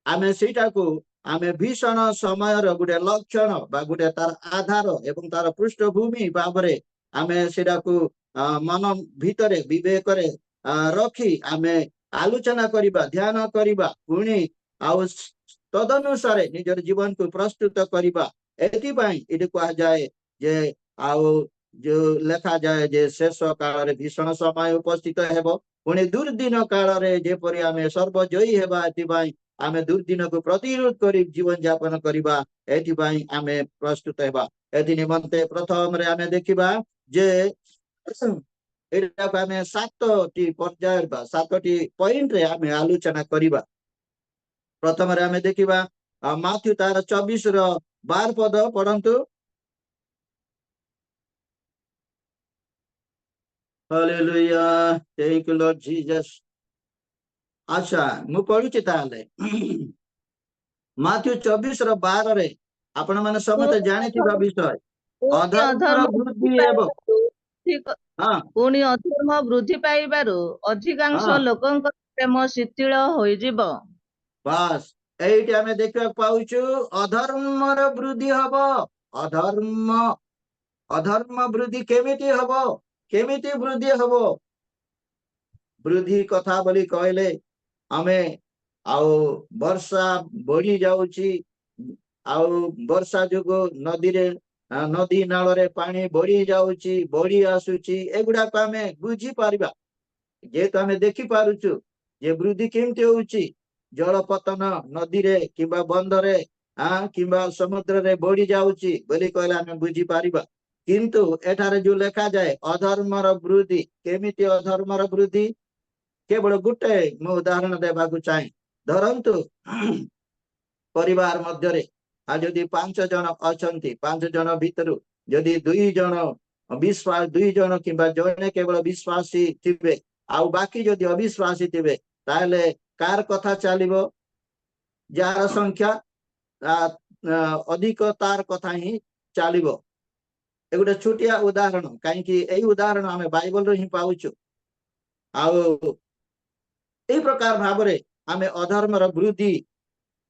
D: आमे सेटा को आमे भीषण समय गोटे लक्षण बा गोटे तार आधार एवं तार पृष्ठभूमि भावरे आमे सेटा को मन भितरे विवेक रे रखी आमे आलोचना करिबा, ध्यान करिबा, पुणी आउ तदनुसारे निजर जीवन को प्रस्तुत करिबा। एथि पई इति कहा जाए जे आउ जो लेखा जाए जे शेष काल रे भीषण समय उपस्थित हेबो, पुणी दुर्दिन काल रे जेपरि आमे सर्वजयी हेबा। एथि पई आमे दुर्दिन को प्रतिरोध करी जीवन यापन करिबा, एथि पई आमे प्रस्तुत हेबा। एथि निमंते प्रथम रे आमे देखिबा जे एटा को आमे 7टी पर्याय बा 7टी पॉइंट रे आमे आलोचना करिबा। प्रथम रे आमे देखिबा माथ्यू तार 24 रो 12 पद पढंतु। Hallelujah, thank you Lord Jesus. अच्छा मु पढुची ताले माथ्यू 24 रो 12 रे आपण माने समते जानिथिबा विषय अधर्मर वृद्धि हेबो। हां
E: पुणी अधर्म वृद्धि पाइबारु अधिकांश
D: हां
E: लोकଙ୍କ प्रेम शिथिଳ ହୋଇଯିବ।
D: बास एइटी आमे देखिबा पाउछु अधर्मर वृद्धि हबो। अधर्म वृद्धि केमिति हबो, केमिति वृद्धि हबो? वृद्धि कथा बोली कहले आमे आउ वर्षा बढ़ी जाउची, आउ वर्षा जोगो नदी रे नदी नाल रे पानी बढ़ी जाउची, बढ़ी आसुची, एगुडा को आमे बुझी पारिबा। जेतु आमे देखि पारुछु जे वृद्धि केमिति होउची, जल पतन नदी रे किबा बंध रे किबा समुद्र रे बढ़ी जाउची बोली कहले आमे बुझी पारिबा। किंतु एठारे जो लेखा जाए अधर्मर वृद्धि, केमिति अधर्मर वृद्धि? केवल गुटे मु उदाहरण देबा को चाहे। धरंतु परिवार मध्य रे जदि 5 जन अछंती, 5 जन भितरु जदि 2 जन विश्वास 2 जन किबा जने केवल विश्वासी थिबे आउ बाकी जदि अविश्वासी थिबे, ताले कार कथा चलिबो? जार संख्या अधिक तार कथा ही चलिबो। ए गोटे छोटिया उदाहरण कहीं यही उदाहरण आम बाइबल रो ही पाउछु। आउ ए प्रकार भावरे आमे अधर्मर वृद्धि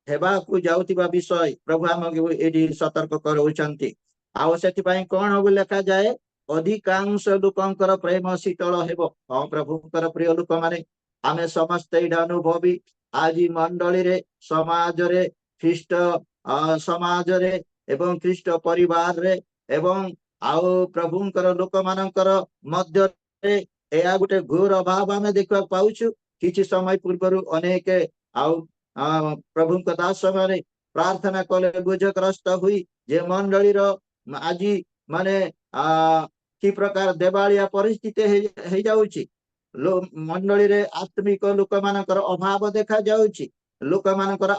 D: हेबाकू जाउतिबा विषय प्रभु आमको एडी सतर्क करउछंती। आउ सेतिपाई कोन हबो लेखा जाए अधिकांश लोकंकर प्रेम शीतल हेबो। हाँ प्रभुंकर प्रिय लोक माने आमे समस्त एडा अनुभवी आज मंडली रे समाज रे ख्रीष्ट समाज रे एवं ख्रीष्ट परिवार रे एवं आउ प्रभुंकर लोक मानकर मध्य रे एया गुटे घोर अभाव आमे देखा पाउछु। किछि समय पूर्व अनेक आउ प्रभु दास माने प्रार्थना कले बोझग्रस्त हुई जे मंडली रो आज माने कि प्रकार देवालिया परिस्थिति हे जाउछि। मंडली रे आत्मिक लोक मानकर अभाव देखा जाउछि। लोक मानकर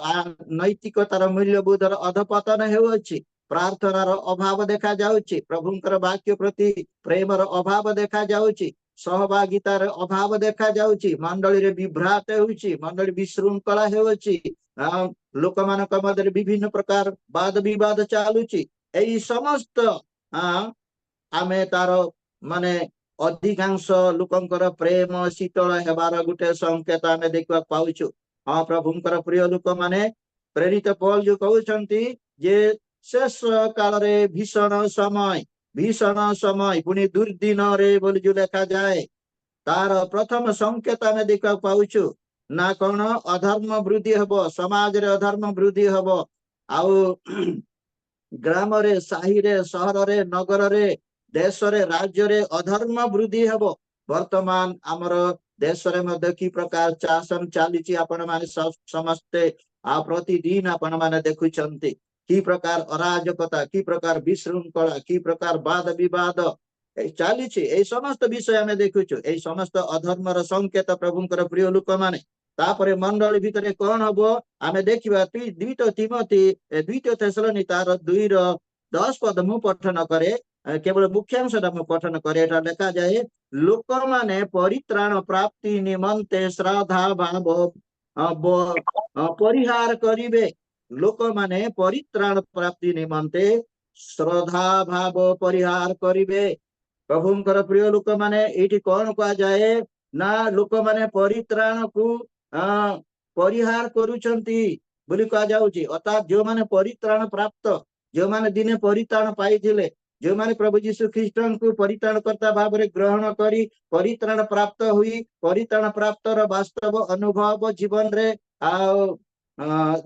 D: नैतिकतार मूल्यबोधर अधपतन हेउछि। प्रार्थनार अभाव देखा जाउछि। प्रभुंकर वाक्य प्रति प्रेमर अभाव देखा जाउछि। सहभागितार अभाव देखा जाउछि। मंडली रे विभ्राट होउछि। मंडली विशृंखला हेउछि। लोक मानक मध्य विभिन्न प्रकार वाद विवाद चालुछि। एई समस्त आमे तार माने अधिकांश लोकंकर प्रेम शीतल हेबार गुटे संकेत आमे देखा पाउछु। हाँ प्रभुंकर प्रिय लोक माने प्रेरित पौल जो कहउछंती जे शेष काल रे भीषण समय पुनी दुर्दिन रे बोली जो लेखा जाए तार प्रथम संकेत आमे देखा पाउछु। ना कौन अधर्म वृद्धि हबो। समाज रे अधर्म वृद्धि हबो। आउ ग्राम रे साही रे सहर रे नगर रे देश रे राज्य रे अधर्म वृद्धि हबो। वर्तमान आमर देश रे मध्य की प्रकार शासन चलीछि आपण माने समस्ते प्रतिदिन आपण माने देखुछंती। की प्रकार अराजकता की प्रकार विशृंखला की प्रकार वाद विवाद चलीछि। ए समस्त विषय आमे देखुछु। ए समस्त अधर्मर संकेत प्रभुंकर प्रिय लोक माने तापरे मंडली भितरे कोन हबो आमे देखिबा। द्वितीय थेसलोनिक 2:10 पद मु पठन करे केवल मुख्यांशटा मु पठन करे। एटा लेखा जाए लोक माने परित्राण प्राप्ति निमंते श्रद्धा भाव परिहार करिवे। लोक माने परित्राण प्राप्ति निमंते श्रद्धा भाव परिहार करिवे। प्रभुंकर प्रिय लोक माने एठी कोन कहा जाए ना लोक माने परित्राण को परिहार करूछंती बोली कहा जाउची। अर्थात जो माने परित्राण प्राप्त जो माने दिने परित्राण पाइथिले जो माने प्रभु यीशु ख्रीष्टन को परित्राण करता भाव रे ग्रहण करी परित्राण प्राप्त हुई परित्राण प्राप्त रो वास्तव अनुभव जीवन रे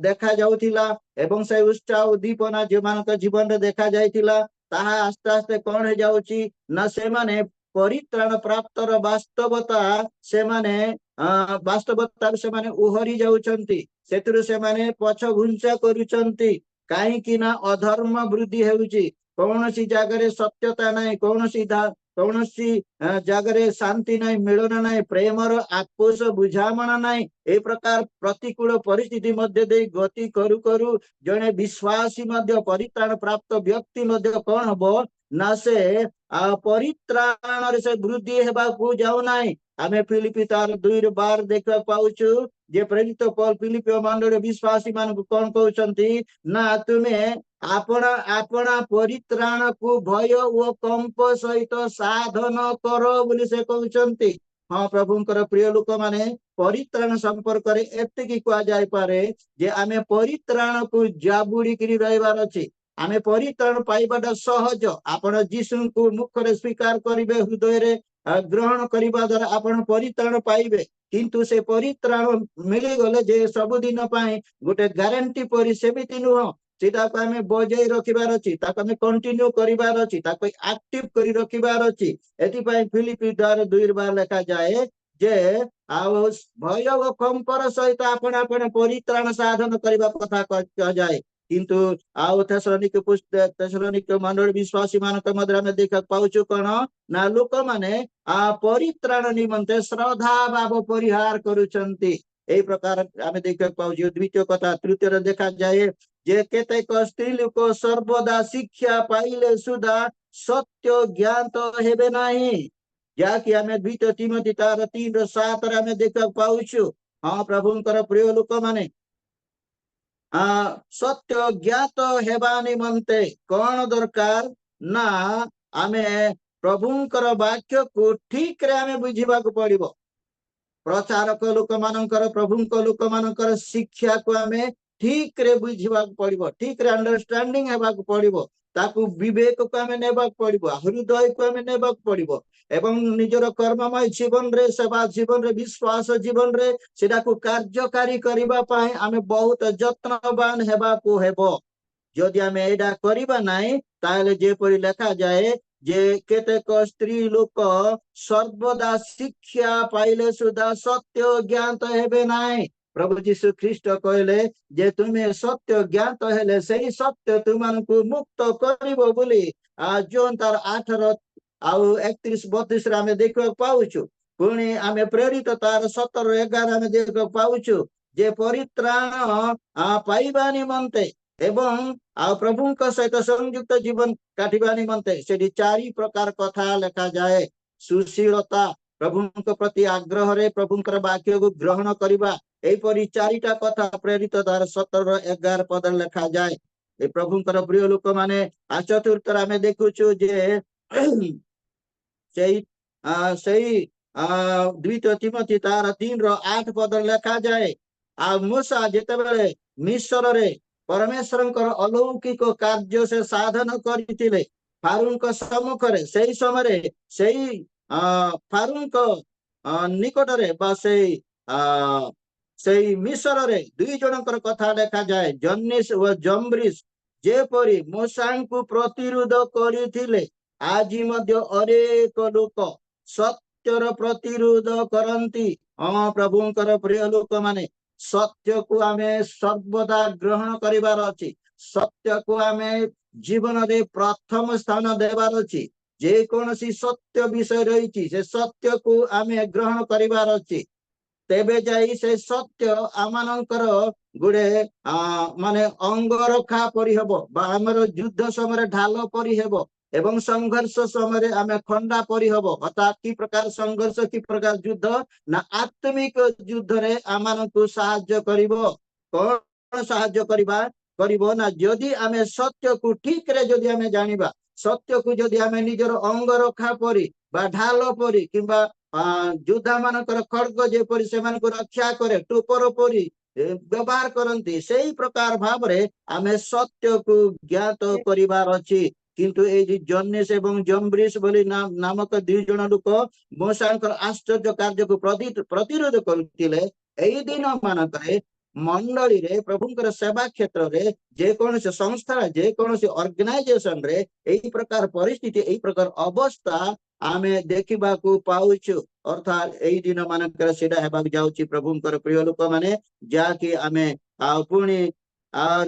D: देखा जाउथिला एवं से उत्साह उद्दीपना जो मानक जीवन रे देखा जाइथिला ताहा आस्ते आस्ते कोन हे जाउची ना से माने परित्राण प्राप्त रो वास्तवता से माने वास्तवता से माने उहरी जाउछंती। सेतुरु से माने पछ घुंचा करूछंती। काहे कि ना अधर्म वृद्धि हेउची। कौनसी जगह सत्यता नहीं कौनसी जगह शांति नहीं मिलन नहीं प्रेमर आक्रोश बुझामणा नहीं। ए प्रकार प्रतिकूल परिस्थिति मध्य दे गति करू करू जने विश्वासी मध्य परित्राण प्राप्त व्यक्ति मध्य कौन हबो ना से परित्राण रे से वृद्धि हेबाकू जाऊ नहीं। आमे फिलिपी 2:12 देखा पाउछु जे प्रेरित पौल फिलिपी मंडली विश्वासी मान को कौन कहउछंती ना तुमे आपना परित्राण को भय ओ कंप सहित साधन करो बोली से कहउछंती। हाँ प्रभुंकर प्रिय लोक माने परित्राण संपर्क रे एतिकी कहा जाय पारे जे आमे परित्राण को जाबुड़ी करी रहबार अछि। आमे परित्राण पाइबाटा सहज। आपण जीशु को मुख रे स्वीकार करिवे हृदय रे ग्रहण करिबा द्वारा आपण परित्राण पाइबे। किंतु से परित्राण मिली गले जे सब दिन पाए गोटे गारंटी परि सेमिति नुह। सेटा को आमे बजाय रखिबार अछि ताको आमे कंटिन्यू करिबार अछि ताको एक्टिव करी रखिबार अछि। एति पय फिलिपी 2:12 लेखा जाए जे भय व कंपर सहित आपण परित्राण साधन करिबा कथा कह जाए। किंतु थेसलोनिक मंडली विश्वासी मानक मध्य में देखा पाउछु कोन ना लोक माने परित्राण निमंते श्रद्धा भाव परिहार करूछंती। ए प्रकार आमे देखा पाउछु। द्वितीय कथा तृतीय देखा जाए जे केतेक स्त्री लोक सर्वदा शिक्षा पाइले सुधा सत्य ज्ञान तो हेबे नहीं। जाकि आमे द्वितीय तिमोथी 3:7 आमे देखा पाउछु। हाँ प्रभुंकर प्रिय लोक माने ସତ୍ୟ ଜ୍ଞାତ ହେବା ନିମନ୍ତେ କଣ ଦରକାର ନା ଆମେ ପ୍ରଭୁଙ୍କର ବାକ୍ୟକୁ ଠିକରେ ଆମେ ବୁଝିବାକୁ ପଡିବ। ପ୍ରଚାରକ ଲୋକମାନଙ୍କର ପ୍ରଭୁଙ୍କ ଲୋକମାନଙ୍କର ଶିକ୍ଷାକୁ ଆମେ ଠିକରେ ବୁଝିବାକୁ ପଡିବ, ଠିକରେ ଅଣ୍ଡରଷ୍ଟାଣ୍ଡିଂ ହେବାକୁ ପଡିବ, ତାକୁ ବିବେକକୁ ଆମେ ନେବାକୁ ପଡିବ, ହୃଦୟକୁ ଆମେ ନେବାକୁ ପଡିବ ଏବଂ ନିଜର କର୍ମମୟ ଜୀବନରେ, ସେବା ଜୀବନରେ, ବିଶ୍ୱାସ ଜୀବନରେ ସେଟାକୁ କାର୍ଯ୍ୟକାରୀ କରିବା ପାଇଁ ଆମେ ବହୁତ ଯତ୍ନବାନ ହେବାକୁ ହେବ। ଯଦି ଆମେ ଏଇଟା କରିବା ନାହିଁ ତାହେଲେ ଯେପରି ଲେଖାଯାଏ ଯେ କେତେକ ସ୍ତ୍ରୀ ଲୋକ ସର୍ବଦା ଶିକ୍ଷା ପାଇଲେ ସୁଦ୍ଧା ସତ୍ୟ ଜ୍ଞାତ ହେବେ ନାହିଁ। ପ୍ରଭୁ ଯୀଶୁ ଖ୍ରୀଷ୍ଟ କହିଲେ ଯେ ତୁମେ ସତ୍ୟ ଜ୍ଞାତ ହେଲେ ସେଇ ସତ୍ୟ ତୁମମାନଙ୍କୁ ମୁକ୍ତ କରିବ ବୋଲି ଜୋନ୍ ତାର 8:31-32 ଆମେ ଦେଖିବାକୁ ପାଉଛୁ। ପୁଣି ଆମେ ପ୍ରେରିତ ତାର 17-11 ଆମେ ଦେଖିବାକୁ ପାଉଛୁ ଯେ ପରିତ୍ରାଣ ପାଇବା ନିମନ୍ତେ ଏବଂ ପ୍ରଭୁଙ୍କ ସହିତ ସଂଯୁକ୍ତ ଜୀବନ କାଟିବା ନିମନ୍ତେ ସେଠି 4 ପ୍ରକାର କଥା ଲେଖାଯାଏ। ସୁଶୀଳତା, ପ୍ରଭୁଙ୍କ ପ୍ରତି ଆଗ୍ରହରେ ପ୍ରଭୁଙ୍କର ବାକ୍ୟକୁ ଗ୍ରହଣ କରିବା, ଏହିପରି 4ଟା କଥା ପ୍ରେରିତ ତାର 17-11 ପଦରେ ଲେଖାଯାଏ। ଏ ପ୍ରଭୁଙ୍କର ପ୍ରିୟ ଲୋକମାନେ ଚତୁର୍ଥରେ ଆମେ ଦେଖୁଛୁ ଯେ ସେଇ 2 ତିମୋଥୀ ତାର 3-8 ପଦରେ ଲେଖାଯାଏ ମୂଷା ଯେତେବେଳେ ମିଶ୍ରରେ ପରମେଶ୍ୱରଙ୍କର ଅଲୌକିକ କାର୍ଯ୍ୟ ସେ ସାଧନ କରିଥିଲେ ଫାରୁଙ୍କ ସମ୍ମୁଖରେ, ସେଇ ସମୟରେ ସେଇ ଫାରୁଙ୍କ ନିକଟରେ ବା ସେଇ ମିଶ୍ରରେ 2 ଜଣଙ୍କର କଥା ଲେଖାଯାଏ, ଜନ୍ନିସ୍ ଓ ଜମ୍ବ୍ରିସ୍, ଯେପରି ମୂଷାଙ୍କୁ ପ୍ରତିରୋଧ କରିଥିଲେ ଆଜି ମଧ୍ୟ ଅନେକ ଲୋକ ସତ୍ୟର ପ୍ରତିରୋଧ କରନ୍ତି। ପ୍ରଭୁଙ୍କର ପ୍ରିୟ ଲୋକମାନେ ସତ୍ୟକୁ ଆମେ ସର୍ବଦା ଗ୍ରହଣ କରିବାର ଅଛି, ସତ୍ୟକୁ ଆମେ ଜୀବନରେ ପ୍ରଥମ ସ୍ଥାନ ଦେବାର ଅଛି। ଯେକୌଣସି ସତ୍ୟ ବିଷୟ ରହିଛି ସେ ସତ୍ୟକୁ ଆମେ ଗ୍ରହଣ କରିବାର ଅଛି, ତେବେ ଯାଇ ସେ ସତ୍ୟ ଆମମାନଙ୍କର ଗୋଟେ ମାନେ ଅଙ୍ଗରଖା ପରି ହେବ ବା ଆମର ଯୁଦ୍ଧ ସମୟରେ ଢାଲ ପରି ହେବ ଏବଂ ସଂଘର୍ଷ ସମୟରେ ଆମେ ଖଣ୍ଡା ପରି ହେବ। ଅର୍ଥାତ୍ କି ପ୍ରକାର ସଂଘର୍ଷ, କି ପ୍ରକାର ଯୁଦ୍ଧ ନା ଆତ୍ମିକ ଯୁଦ୍ଧରେ ଆମମାନଙ୍କୁ ସାହାଯ୍ୟ କରିବ। କଣ ସାହାଯ୍ୟ କରିବ ନା ଯଦି ଆମେ ସତ୍ୟକୁ ଠିକରେ ଯଦି ଆମେ ଜାଣିବା, ସତ୍ୟକୁ ଯଦି ଆମେ ନିଜର ଅଙ୍ଗରଖା ପରି ବା ଢାଲ ପରି କିମ୍ବା ଯୋଦ୍ଧା ମାନଙ୍କର ଖଡ୍ଗ ଯେପରି ସେମାନଙ୍କୁ ରକ୍ଷା କରେ, ଟୋପର ପରି ବ୍ୟବହାର କରନ୍ତି, ସେଇ ପ୍ରକାର ଭାବରେ ଆମେ ସତ୍ୟକୁ ଜ୍ଞାତ କରିବାର ଅଛି। କିନ୍ତୁ ଏଇ ଜନ୍ନିସ୍ ଏବଂ ଜମ୍ବ୍ରିସ୍ ବୋଲି ନାମକ 2 ଜଣ ଲୋକ ମୂଷାଙ୍କର ଆଶ୍ଚର୍ଯ୍ୟ କାର୍ଯ୍ୟକୁ ପ୍ରତିରୋଧ କରୁଥିଲେ। ଏଇ ଦିନ ମାନଙ୍କରେ ମଣ୍ଡଳୀରେ, ପ୍ରଭୁଙ୍କର ସେବା କ୍ଷେତ୍ରରେ, ଯେକୌଣସି ସଂସ୍ଥାରେ, ଯେକୌଣସି ଅର୍ଗାନାଇଜେସନରେ ଏହି ପ୍ରକାର ପରିସ୍ଥିତି, ଏହି ପ୍ରକାର ଅବସ୍ଥା ଆମେ ଦେଖିବାକୁ ପାଉଛୁ। ଅର୍ଥାତ୍ ଏଇ ଦିନ ମାନଙ୍କରେ ସେଇଟା ହେବାକୁ ଯାଉଛି ପ୍ରଭୁଙ୍କର ପ୍ରିୟ ଲୋକମାନେ, ଯାହାକି ଆମେ ପୁଣି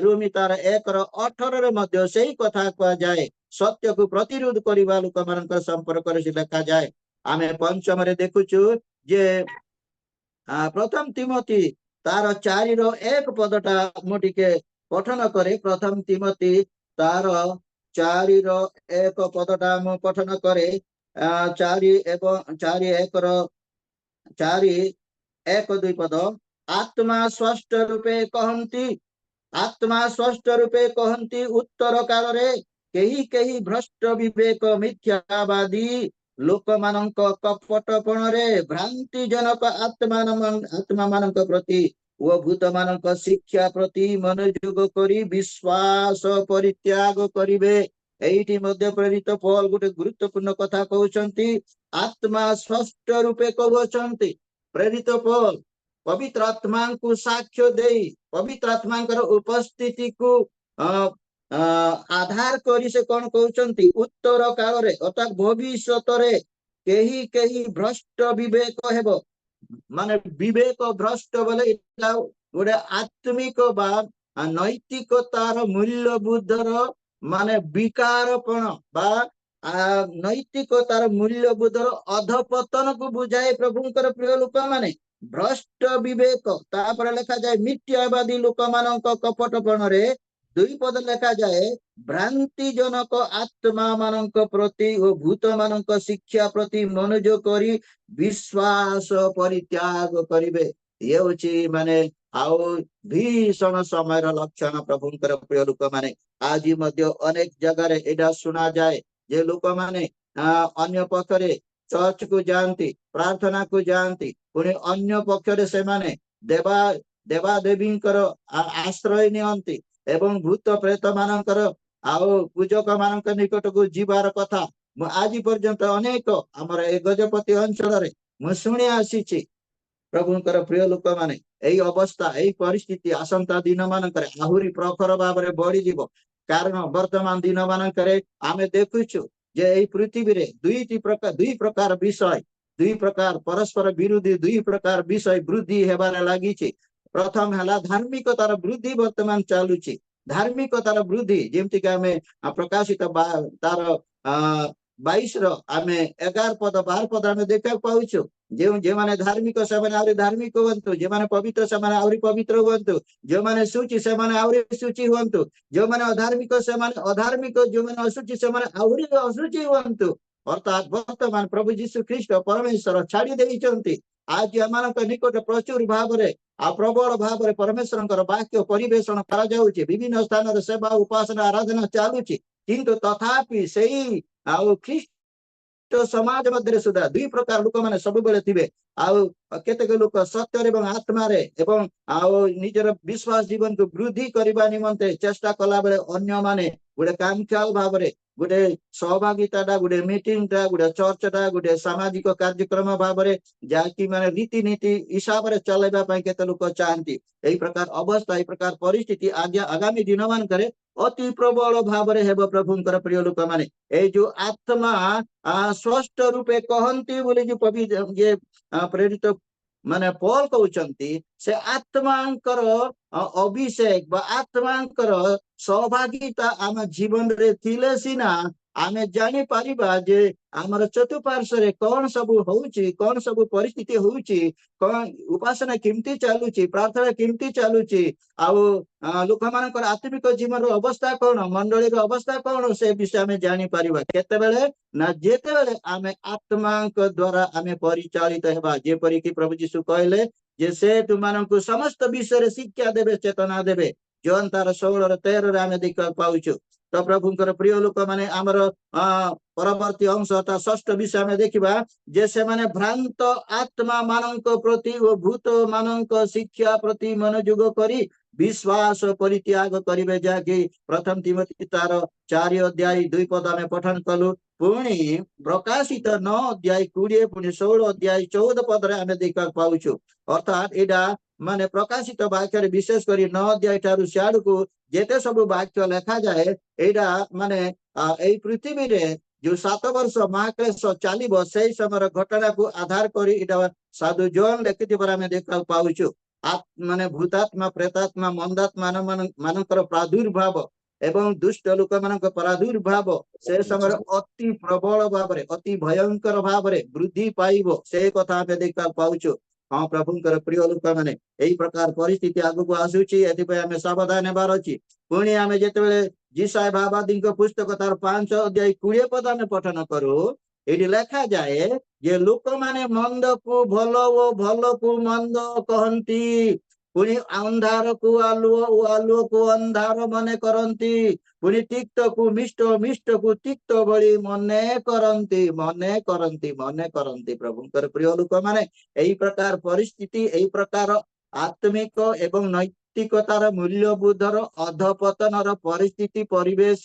D: ରୋମୀ ତାର 1:18 ମଧ୍ୟ ସେଇ କଥା କୁହାଯାଏ। ସତ୍ୟକୁ ପ୍ରତିରୋଧ କରିବା ଲୋକମାନଙ୍କର ସମ୍ପର୍କରେ ସେ ଲେଖାଯାଏ। ଆମେ ପଞ୍ଚମରେ ଦେଖୁଛୁ ଯେ ପ୍ରଥମ ତିମୋଥୀ ତାର 4:1 ପଦଟା ମୁଁ ଟିକେ ପଠନ କରେ। ପ୍ରଥମ ତିମୋଥୀ ତାର 4:1 ପଦଟା ମୁଁ ପଠନ କରେ। 4:1-2 ପଦ। ଆତ୍ମା ସ୍ପଷ୍ଟ ରୂପେ କହନ୍ତି ଉତ୍ତର କାଳରେ କେହି ଭ୍ରଷ୍ଟ ବିବେକ ମିଥ୍ୟାବାଦୀ ଲୋକମାନଙ୍କ କପଟପଣରେ ଭ୍ରାନ୍ତିଜନକ ଆତ୍ମା ମାନଙ୍କ ପ୍ରତି ଓ ଭୂତମାନଙ୍କ ଶିକ୍ଷା ପ୍ରତି ମନୋଯୋଗ କରି ବିଶ୍ୱାସ ପରିତ୍ୟାଗ କରିବେ। ଏଇଠି ମଧ୍ୟ ପ୍ରେରିତ ପୌଲ ଗୋଟେ ଗୁରୁତ୍ୱପୂର୍ଣ୍ଣ କଥା କହୁଛନ୍ତି। ଆତ୍ମା ସ୍ପଷ୍ଟ ରୂପେ କହୁଛନ୍ତି ପ୍ରେରିତ ପୌଲ ପବିତ୍ର ଆତ୍ମାଙ୍କୁ ସାକ୍ଷ୍ୟ ଦେଇ, ପବିତ୍ର ଆତ୍ମାଙ୍କର ଉପସ୍ଥିତିକୁ ଆଧାର କରି ସେ କଣ କହୁଛନ୍ତି, ଉତ୍ତର କାଳରେ ଅର୍ଥାତ୍ ଭବିଷ୍ୟତରେ କେହି ଭ୍ରଷ୍ଟ ବିବେକ ହେବ। ମାନେ ବିବେକ ଭ୍ରଷ୍ଟ ବୋଲେ ଏଇଟା ଗୋଟେ ଆତ୍ମିକ ବା ନୈତିକତାର ମୂଲ୍ୟବୋଧର ମାନେ ବିକାରପଣ ବା ନୈତିକତାର ମୂଲ୍ୟବୋଧର ଅଧପତନକୁ ବୁଝାଏ ପ୍ରଭୁଙ୍କର ପ୍ରିୟ ଲୋକମାନେ। ଭ୍ରଷ୍ଟ ବିବେକ, ତାପରେ ଲେଖାଯାଏ ମିଥ୍ୟାବାଦୀ ଲୋକମାନଙ୍କ କପଟପଣରେ 2 ପଦ ଲେଖାଯାଏ ଭ୍ରାନ୍ତିଜନକ ଆତ୍ମା ମାନଙ୍କ ପ୍ରତି ଓ ଭୂତ ମାନଙ୍କ ଶିକ୍ଷା ପ୍ରତି ମନୋଯୋଗ କରି ବିଶ୍ୱାସ ପରିତ୍ୟାଗ କରିବେ। ये होची माने आउ भीषण समय लक्षण प्रभुंकर प्रिय लोक माने आज मध्य अनेक जगह एटा सुना जाए जे लोक माने अन्य पक्षरे चर्च को जाती प्रार्थना को जाती पुणी अन्य पक्षरे से माने देवा देवादेवी आश्रय नियंती एवं भूत प्रेत मानकर आउ पूजक मान निकट को जीवार कथा आज पर्यंत अनेक आमर ए गजपति अंचल मु शुणी आसी प्रभुंकर प्रिय लोक माने यही अवस्था यही परिस्थिति आसंता दिन मानकर आहुरी प्रखर भाव में बढ़ी जीव कारण वर्तमान दिन मानकर आमे देखुछु जे यही पृथ्वी रे दुई प्रकार विषय दुई प्रकार परस्पर विरोधी दुई प्रकार विषय वृद्धि हेबार लागी प्रथम है धार्मिकतार वृद्धि वर्तमान चलुची धार्मिकतार वृद्धि जेमती आमे प्रकाशित तार 22 आमे 11 पद 12 पद आमे देखा पाउछु जे माने धार्मिक से माने आउरी धार्मिक हुंतु जे माने पवित्र से माने आउरी पवित्र हुंतु जे माने सूची से माने आउरी सूची हुंतु जे माने अधार्मिक से माने अधार्मिक जे माने अशुचि से माने आउरी अशुचि हुंतु अर्थात वर्तमान प्रभु यीशु ख्रीष्ट परमेश्वर छाड़ी देइचंती आज आमान निकट प्रचुर भाव में आ प्रबल भाव में परमेश्वर वाक्य परिवेषण करा जाउची विभिन्न स्थान रे सेवा उपासना आराधना चालुची किंतु तथापि सही आउ ख्रीष्ट समाज मध्य सुधा दुई प्रकार लोक माने सब बेले थिबे आउ केतेक लोक सत्य एवं आत्मा रे एवं आउ निजर विश्वास जीवन को वृद्धि करबा निमंते चेष्टा कला बेले अन्य माने गोटे कामख्याल भाव में गोटे सहभागिता गोटे मीटिंग टा गोटे चर्च टा गोटे सामाजिक कार्यक्रम भाव में जाकि माने रीतिनीति हिसाब से चलैबा पई केते लोक चाहती एही प्रकार अवस्था एही प्रकार परिस्थिति आगामी दिन मान करे अति प्रबल भाव में हेब प्रभुंकर प्रिय लोक माने ए जो आत्मा स्पष्ट रूपे कहंती बोली जो पवित्र ये प्रेरित माने पॉल कहउचंती से आत्मांकर अभिषेक बा आत्मांकर सहभागिता आम जीवन रे थिले सिना आमे जानी पारिबा जे आमर चतुर्पार्श्व कौन सब होउची कौन सब परिस्थिति होउची कौन उपासना किमती चालुची प्रार्थना किमती चालुची आउ लोक मानकर आत्मिक जीवन अवस्था कौन मंडली अवस्था कौन से विषय में जानी पारिबा केते बेले ना जेते बेले आमे आत्मा द्वारा आमे परिचालित हेबा जेपरि कि प्रभु यीशु कहले जे से तुमनको समस्त विषय रे शिक्षा देबे चेतना देबे जॉन तार 16:13 आमे देख पाउछु तो प्रभुंकर प्रिय लोक माने आमर परवर्ती अंश अर्थात 6 विषय में देखिबा जे से माने भ्रांत आत्मा मानक प्रति ओ भूत मानक शिक्षा प्रति मनोयोग करी विश्वास परित्याग करिवे जाकि प्रथम तिमोथी तार 4 अध्याय 2 पद में पठन कलु पुणी प्रकाशित 9 अध्याय 20 पुणी 16 अध्याय 14 पद रे आमे देखा पाउछु अर्थात एडा माने प्रकाशित वाक्य विशेष करी 9 अध्याय ठारू सियाडू को जेते सब वाक्य लेखा जाए एडा माने एई पृथ्वी रे जो 7 वर्ष महाक्लेश चलिबो सेही समय घटना को आधार करी एडा साधु जॉन लिखिथिबार आमे देखा पाउछु माने भूतात्मा प्रेतात्मा मंदात्मा मानकर प्रादुर्भाव एवं दुष्ट लोक मानक प्रादुर्भाव से समय अति प्रबल भाव में अति भयंकर भाव में वृद्धि पाइबो से कथा आमे देखा पाउछु हाँ प्रभुंकर प्रिय लोक माने एही प्रकार परिस्थिति आगु को आसुची एथिपय आमे सावधान हेबार अछि पुणी आमे जेतेबेले जिसाय भावादीक पुस्तक तार 5 अध्याय 20 पद आमे पठन करू एठी लेखा जाए जे लोक माने मंद को भलो ओ भलो को मंद कहंती पुणी अंधार को आलुओ ओ आलुओ को अंधार मने करंती पुणी तिक्त को मिष्ट मिष्ट को तिक्त बळी मने करंती प्रभुंकर प्रिय लोक माने एही प्रकार परिस्थिति एही प्रकार आत्मिक एवं नैतिकतार मूल्यबोधर अधपतनर परिस्थिति परिवेश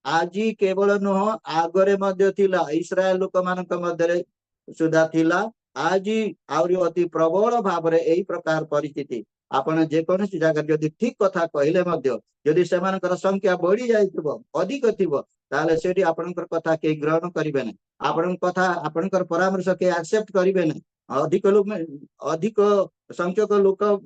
D: आज केवल नुह आगरे मध्य थिला इस्राएल लोक मानक मध्य सुधा थिला आज आउरी अति प्रबल भाव में एही प्रकार परिस्थिति आपण जेकोसी जगह जदि ठीक कथा कहले मध्य यदि सेमानकर संख्या बढ़ी जाइथिबो अधिक थिबो ताले सेठी आपनकर कथा के ग्रहण करिवे नै आपन कथा आपनकर परामर्श के एक्सेप्ट करिवे नै अधिक लोक अधिक संख्यक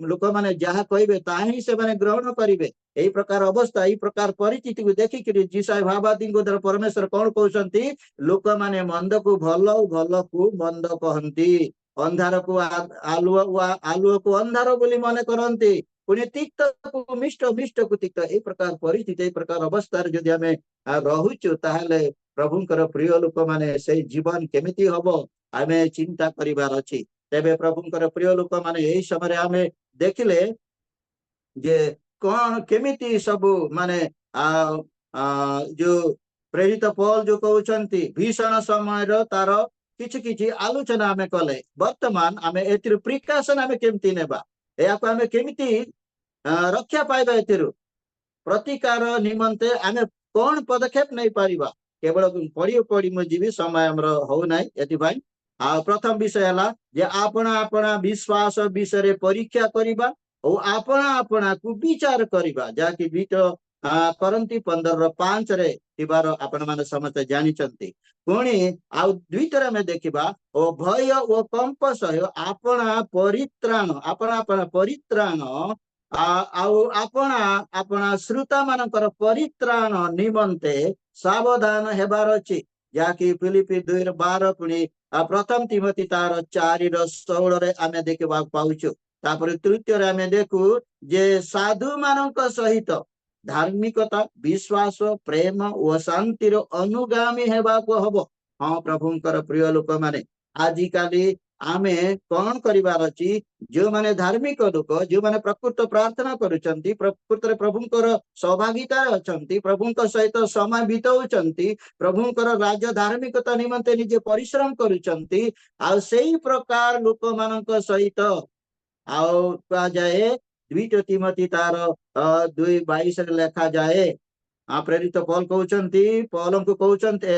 D: लोक माने जहा कहबे ताही से माने ग्रहण करिवे एही प्रकार अवस्था एही प्रकार परिस्थिति को देखि कि जिसाय भावादीन को द्वारा परमेश्वर कोन कहउछंती लोक माने मंद को भलो भलो को मंद कहंती अंधार को आलुओ को अंधार बोली मने करंती पुणी तिक्त को मिष्ट मिष्ट को तिक्त एही प्रकार परिस्थिति एही प्रकार अवस्था रे जदि हमें रहुछु ताहले प्रभुंकर प्रिय लोक माने से जीवन केमिति हबो आमे चिंता करिवार अछि तेबे प्रभुंकर प्रिय लोक माने यही समय आमे देखिले जे कौन केमिति सबु माने जो प्रेरित पौल जो कहउछंती भीषण समय तार किछि किछि आलोचना आमे कले वर्तमान आमे एतिर प्रिकॉशन आमे केमिति नेबा याको आमे केमिति रक्षा पाइबा एतिरु प्रतिकार निमंते आमे कौन पदक्षेप नहीं पारिबा केवल पढ़ी पढ़ी म जीवी समय हमर हो नाही एति भाई प्रथम विषय हला जे आपना आपना विश्वास विषय रे परीक्षा करिबा ओ आपना आपना को विचार करिबा जाकि करंती 15:5 रे थिबार आपण माने समस्त जानि चंती पुणी आउ द्वितीय में देखिबा ओ भय ओ कंप सह आपना परित्राण आपना आपना परित्राण आउ आपना आपना श्रोता मानकर परित्राण निमंते सावधान हेबार अछि जाकि फिलिपी 2:12 पुणी प्रथम तिमोथी 4:16 रे आमे देखिबा पाउछु तापर तृतीय रे आमे देखु जे साधु मानक सहित धार्मिकता विश्वास प्रेम और शांतिर अनुगामी हेबाको हबो हाँ प्रभुंकर प्रिय लोक माने आजिकाली आमे कौन करिबार अछि जो माने धार्मिक लोक जो माने प्रकृत प्रार्थना करूचंती प्रकृत प्रभुंकर सहभागिता अछंती प्रभुंक सहित समय बिताउचंती प्रभुंकर राज्य धार्मिकता निमंते निजे परिश्रम करूचंती आ सेही प्रकार लोक मानक सहित आउ कहा जाए द्वितीय तिमोथी 2:22 रे लेखा जाए प्रेरित पौल कहउचंती पौल को कहउचंती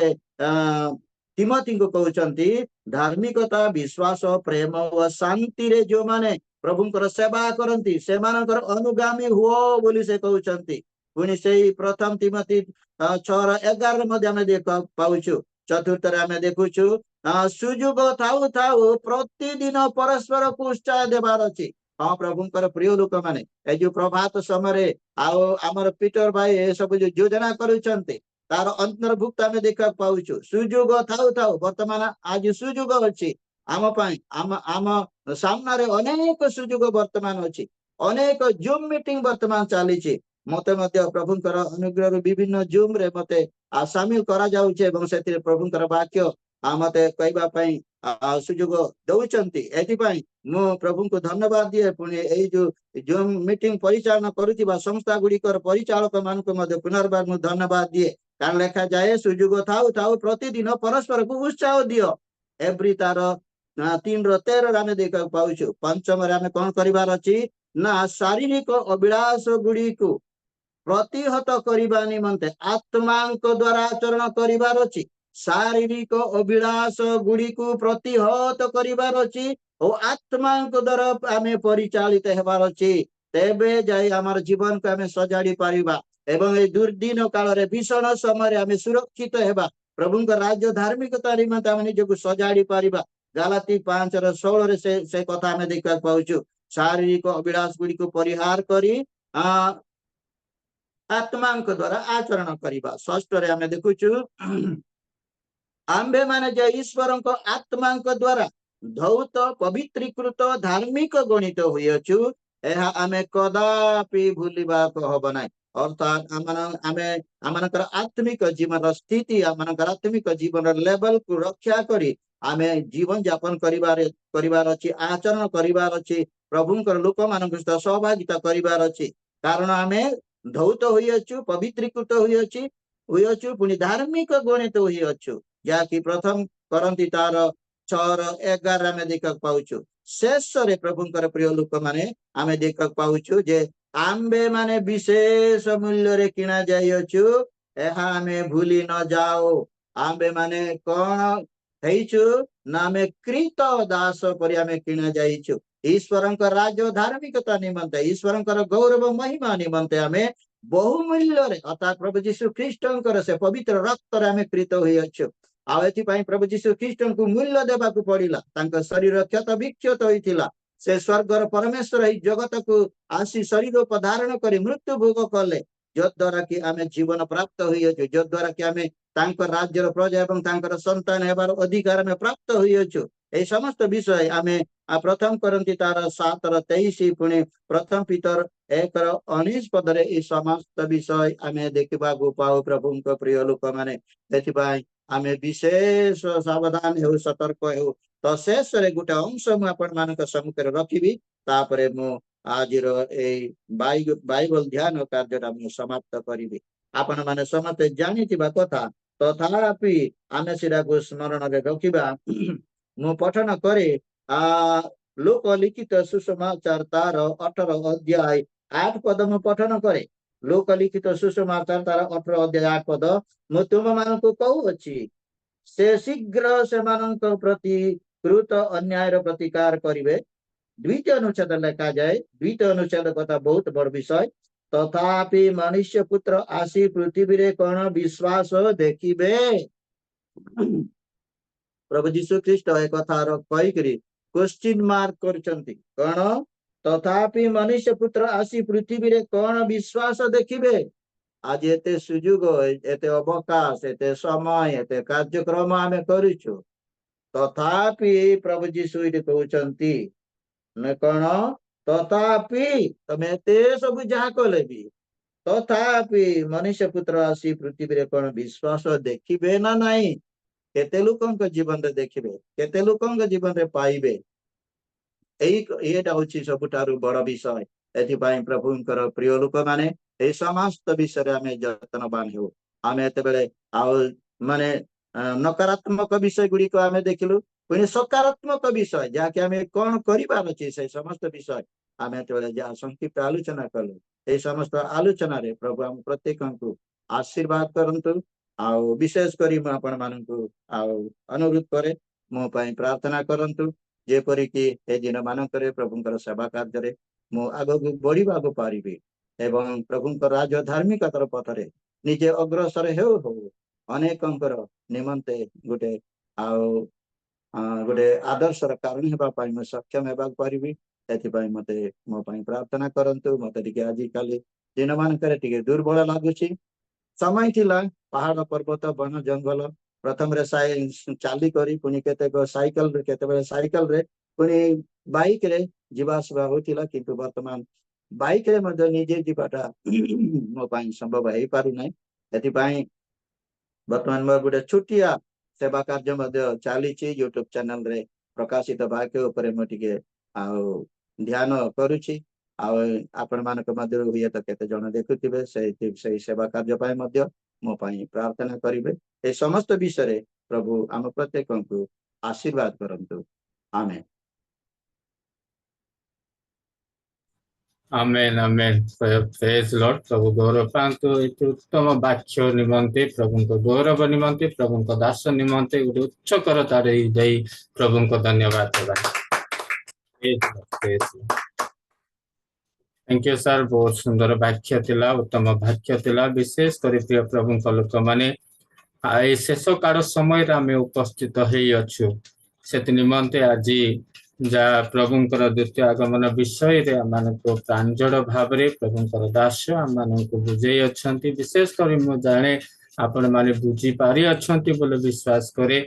D: तिमोथी को कहउचंती धार्मिकता विश्वास प्रेम और शांति रे जो माने प्रभुंकर सेवा करंती से मानकर अनुगामी हुओ बोली से कहउचंती पुणी सेही प्रथम तिमोथी 6:11 मध्ये आमे देख पाउछु चतुर्थ रे आमे देखुछु सुजुग थाउ थाउ प्रतिदिन परस्पर को उत्साह देबार अछि हाँ प्रभुंकर प्रिय लोक माने ए जो प्रभात समय आमर पीटर भाई ए सब जो योजना करूचंती तार अंतर्भुक्त आमे देखा पाउछु सुजुग थाउ थाउ वर्तमान आज सुजुग अछि आम पाई आम सामना रे अनेक सुजुग वर्तमान अछि अनेक जूम मीटिंग वर्तमान चली मते मध्य प्रभुंकर अनुग्रह विभिन्न जूम रे मते शामिल करा जाउछे एवं सेतिर प्रभुंकर वाक्य मते कहबा पई सुजुग दउचंती एति पई मु प्रभु को धन्यवाद दिए पुणी एई जो जूम मीटिंग परिचालन करूतिबा संस्था गुड़िकर परिचालक मान को मध्य पुनर्बार मु धन्यवाद दिए कारण लेखा जाए सुजुग थाउ थाउ प्रतिदिन परस्पर को उत्साह दियो एवरी तार 3:13 आमे देखा पाउछु पंचम रे आमे कोन करिवार अछि ना शारीरिक अभिलाष गुडी को प्रतिहत करिबा निमंते आत्मांक द्वारा आचरण करिवार अछि शारीरिक अभिलाष गुडी को प्रतिहत करिवार अछि ओ आत्मांक द्वारा आमे परिचालित हेबार अछि तेबे जाई हमर जीवन को आमे सजाडी पारिबा एवं ए दुर्दिन काल रे भीषण समय रे आमे सुरक्षित हेबा प्रभुंक राज्य धार्मिकता निमंते आमे निजको सजाडी पारिबा गलाती 5:16 रे से कथा आमे देखा पाउछु शारीरिक अभिलाष गुडी को परिहार करी आत्मांक द्वारा आचरण करिबा षष्ठ रे आमे देखुछु आंबे माने जे ईश्वरक आत्मांक द्वारा धौत पवित्रीकृत धार्मिक गणित होइछु एहा आमे कदापि भूलिबा को हबो नाही अर्थात आमनकर आत्मिक जीवन स्थिति आमनकर आत्मिक जीवन लेवल को रक्षा करी आमे जीवन यापन करिवार अछि आचरण करिवार अछि प्रभुंकर लोक मानक सहित सहभागिता करिवार अछि कारण आमे धौत होइछु पवित्रीकृत होइछु पुणी धार्मिक गणित होइछु याकि प्रथम करंती 6:11 आमे देखा पाउछु शेष रे प्रभुंकर प्रिय लोक माने आमे देखा पाउछु जे आंबे माने विशेष मूल्य रे किना जाइछु एहा आमे भूली न जाओ आंबे माने कोन हेइछु नामे कृत दास परि आमे किना जाइछु ईश्वरंकर राज्य धार्मिकता निमंते ईश्वरंकर गौरव महिमा निमंते आमे बहुमूल्य रे अर्थात प्रभु यीशु ख्रीष्टंकर से पवित्र रक्त रे आमे कृत होइछु आ एथि पई प्रभु यीशु ख्रीष्टन को मूल्य देबा को पड़िला तांका शरीर क्षत विक्षत होइतिला से स्वर्गर परमेश्वर ही जगत को आसी शरीर को धारण करी मृत्यु भोग कले जद्वारा कि आमे जीवन प्राप्त होइछु जद्वारा कि आमे तांकर राज्यर प्रजा एवं तांकर संतान हेबार अधिकार में प्राप्त होइछु ए समस्त विषय आमे प्रथम करंती 7:23 पुणी प्रथम पीतर 1:19 पदरे ए समस्त विषय आमे देखिबा को पाओ प्रभुंक प्रिय लोक माने एथि पई आमे विशेष सावधान हो सतर्क हो तो शेष रे गोटे अंश मु आपण मानक सम्मुख रखिबी तापरे मु आजिर ए बाइबल ध्यान कार्यटा मु समाप्त करिबी आपण माने समस्त जानिथिबा कथा तथापि आमे सिराको स्मरण रे रखिबा मु पठन करे लोक लिखित सुसमाचार तार 18 अध्याय 8 पद मु पठन करे लोक लिखित सुसमाचार तार 18 अध्याय 8 पद मु तुम मानकु कहू अछि से शीघ्र से मानक प्रति कृत अन्याय प्रतिकार करिवे द्वितीय अनुच्छेद लिखा जाए द्वितीय अनुच्छेद कथा बहुत बड़ विषय तथापि मनुष्य पुत्र आसी पृथ्वी रे कौन विश्वास देखिबे प्रभु जीशु ख्रीष्ट एक कथा कहीकरी क्वेश्चन मार्क करचंती कौन तथापि मनुष्य पुत्र आसी पृथ्वी रे कौन विश्वास देखिबे आज एते सुजुग एते अवकाश एते समय एते कार्यक्रम आमे करिछु तथापि प्रभु जीशु इति कहउचंती न कौन तथापि तमे एते सब जहा कले भी तथापि मनुष्य पुत्र आसी पृथ्वी रे कौन विश्वास देखिबे ना नहीं केते लोकंक जीवन रे देखिबे केते लोकंक जीवन रे पाइबे एटा होची सबुठारु बड़ विषय एथिपाई प्रभुंकर प्रिय लोक माने ए समस्त विषय रे आमे जतनवान हो आमे एते बेले आ माने नकारात्मक विषय गुडी को आमे देखिलु पुनी सकारात्मक विषय जहा कि आमे कोन करिबार अछि से समस्त विषय आमे एते बेले जा संक्षिप्त आलोचना कलु ए समस्त आलोचना रे प्रभु हम प्रत्येकंकु आशीर्वाद करंतु आ विशेष करी म आपण मानकु आ अनुरोध करे मो पई प्रार्थना करंतु जेपरि कि ए दिन मानकरे प्रभुंकर सेवा कार्य रे मो आगो बढ़िबागो पारिबे एवं प्रभुंकर राज धार्मिकतार पथरे निजे अग्रसर हो अनेकंकर निमंते गोटे गोटे आदर्शर कारण हेबा पाई म सक्षम हेबा पारिबी एथिपाई मते मो पई प्रार्थना करंतु मते टिके आजि काली दिन मानकरे टिके दुर्बल लागुची समय थिला पहाड़ पर्वत वन जंगल प्रथम रे चाली करी पुनी केतेक साइकल रे केतेबेले साइकल रे पुनी बाइक रे जीवासवा होतिला किंतु वर्तमान बाइक रे मध्य निजे जीवाटा मो पाई संभव हे पारु नै एथिपाई वर्तमान मोर गोटे छुटिया सेवा कार्य मध्य चालीची यूट्यूब चैनल रे प्रकाशित वाक्य ऊपर मो टिके आ ध्यान करूची आपण मानक मध्य हुए तो केते जन देखुथिबे से सेवा कार्य पाए मध्य मो पाई प्रार्थना करिवे ए समस्त विषय रे प्रभु आम प्रत्येकंकु आशीर्वाद करंतु आमेन
A: आमेन आमेन प्रेज लॉर्ड प्रभु गौरव पांतु इति उत्तम वाक्य निमंते प्रभु को गौरव निमंते प्रभु को दास निमंते गोटे उच्च करतार दे प्रभु को धन्यवाद देबा थैंक यू सर बहुत सुंदर वाक्य थिला उत्तम वाक्य थिला विशेष करी प्रिय प्रभु को लोक माने आई शेष काल समय रे आमे उपस्थित हेई अछु सेति निमंते आजी जा प्रभुंकर द्वितीय आगमन विषय रे मानको प्रांजल भाव रे प्रभुंकर दास मानको बुझेई अछंती विशेष करी मो जाने आपण माने बुझी पारी अछंती बोले विश्वास करे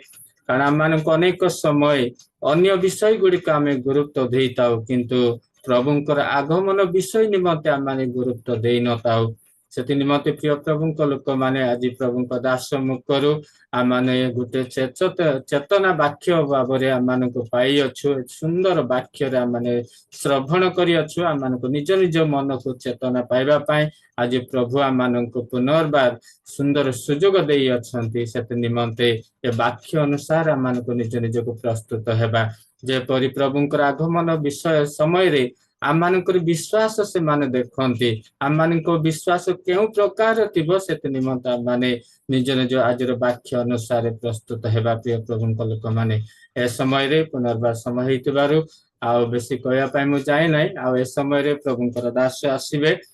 A: कारण मानको अनेक समय अन्य विषय गुडी का आमे गुरुत्व देइताउ किंतु प्रभुंकर आगमन विषय निमंते आमे गुरुत्व देइ नताउ सेति निमंते प्रिय प्रभुंक लोक माने आज प्रभुंक दास मुखरु आमाने गुटे चेतना वाक्य भावरे आमानको पाई अछु सुंदर वाक्य रे आमाने श्रवण करी अछु आमानको निज निज मन को चेतना पाइबा पाई आज प्रभु आमानको पुनर्बार सुंदर सुजोग देई अछंती सेति निमंते ए वाक्य अनुसार आमानको निज निज को प्रस्तुत हेबा जे परि प्रभुंकर आगमन विषय समय रे आमानकर विश्वास से माने देखंती आमानको विश्वास केउ प्रकार थिबो सेति निमंते आमाने निज निज आजर वाक्य अनुसार प्रस्तुत हेबा प्रिय प्रभुंक लोक माने ए समय रे पुनर्बार समय हेतिबारु आ बेसी कहया पाई मु जाय नै आ ए समय रे प्रभुंकर दास आसीबे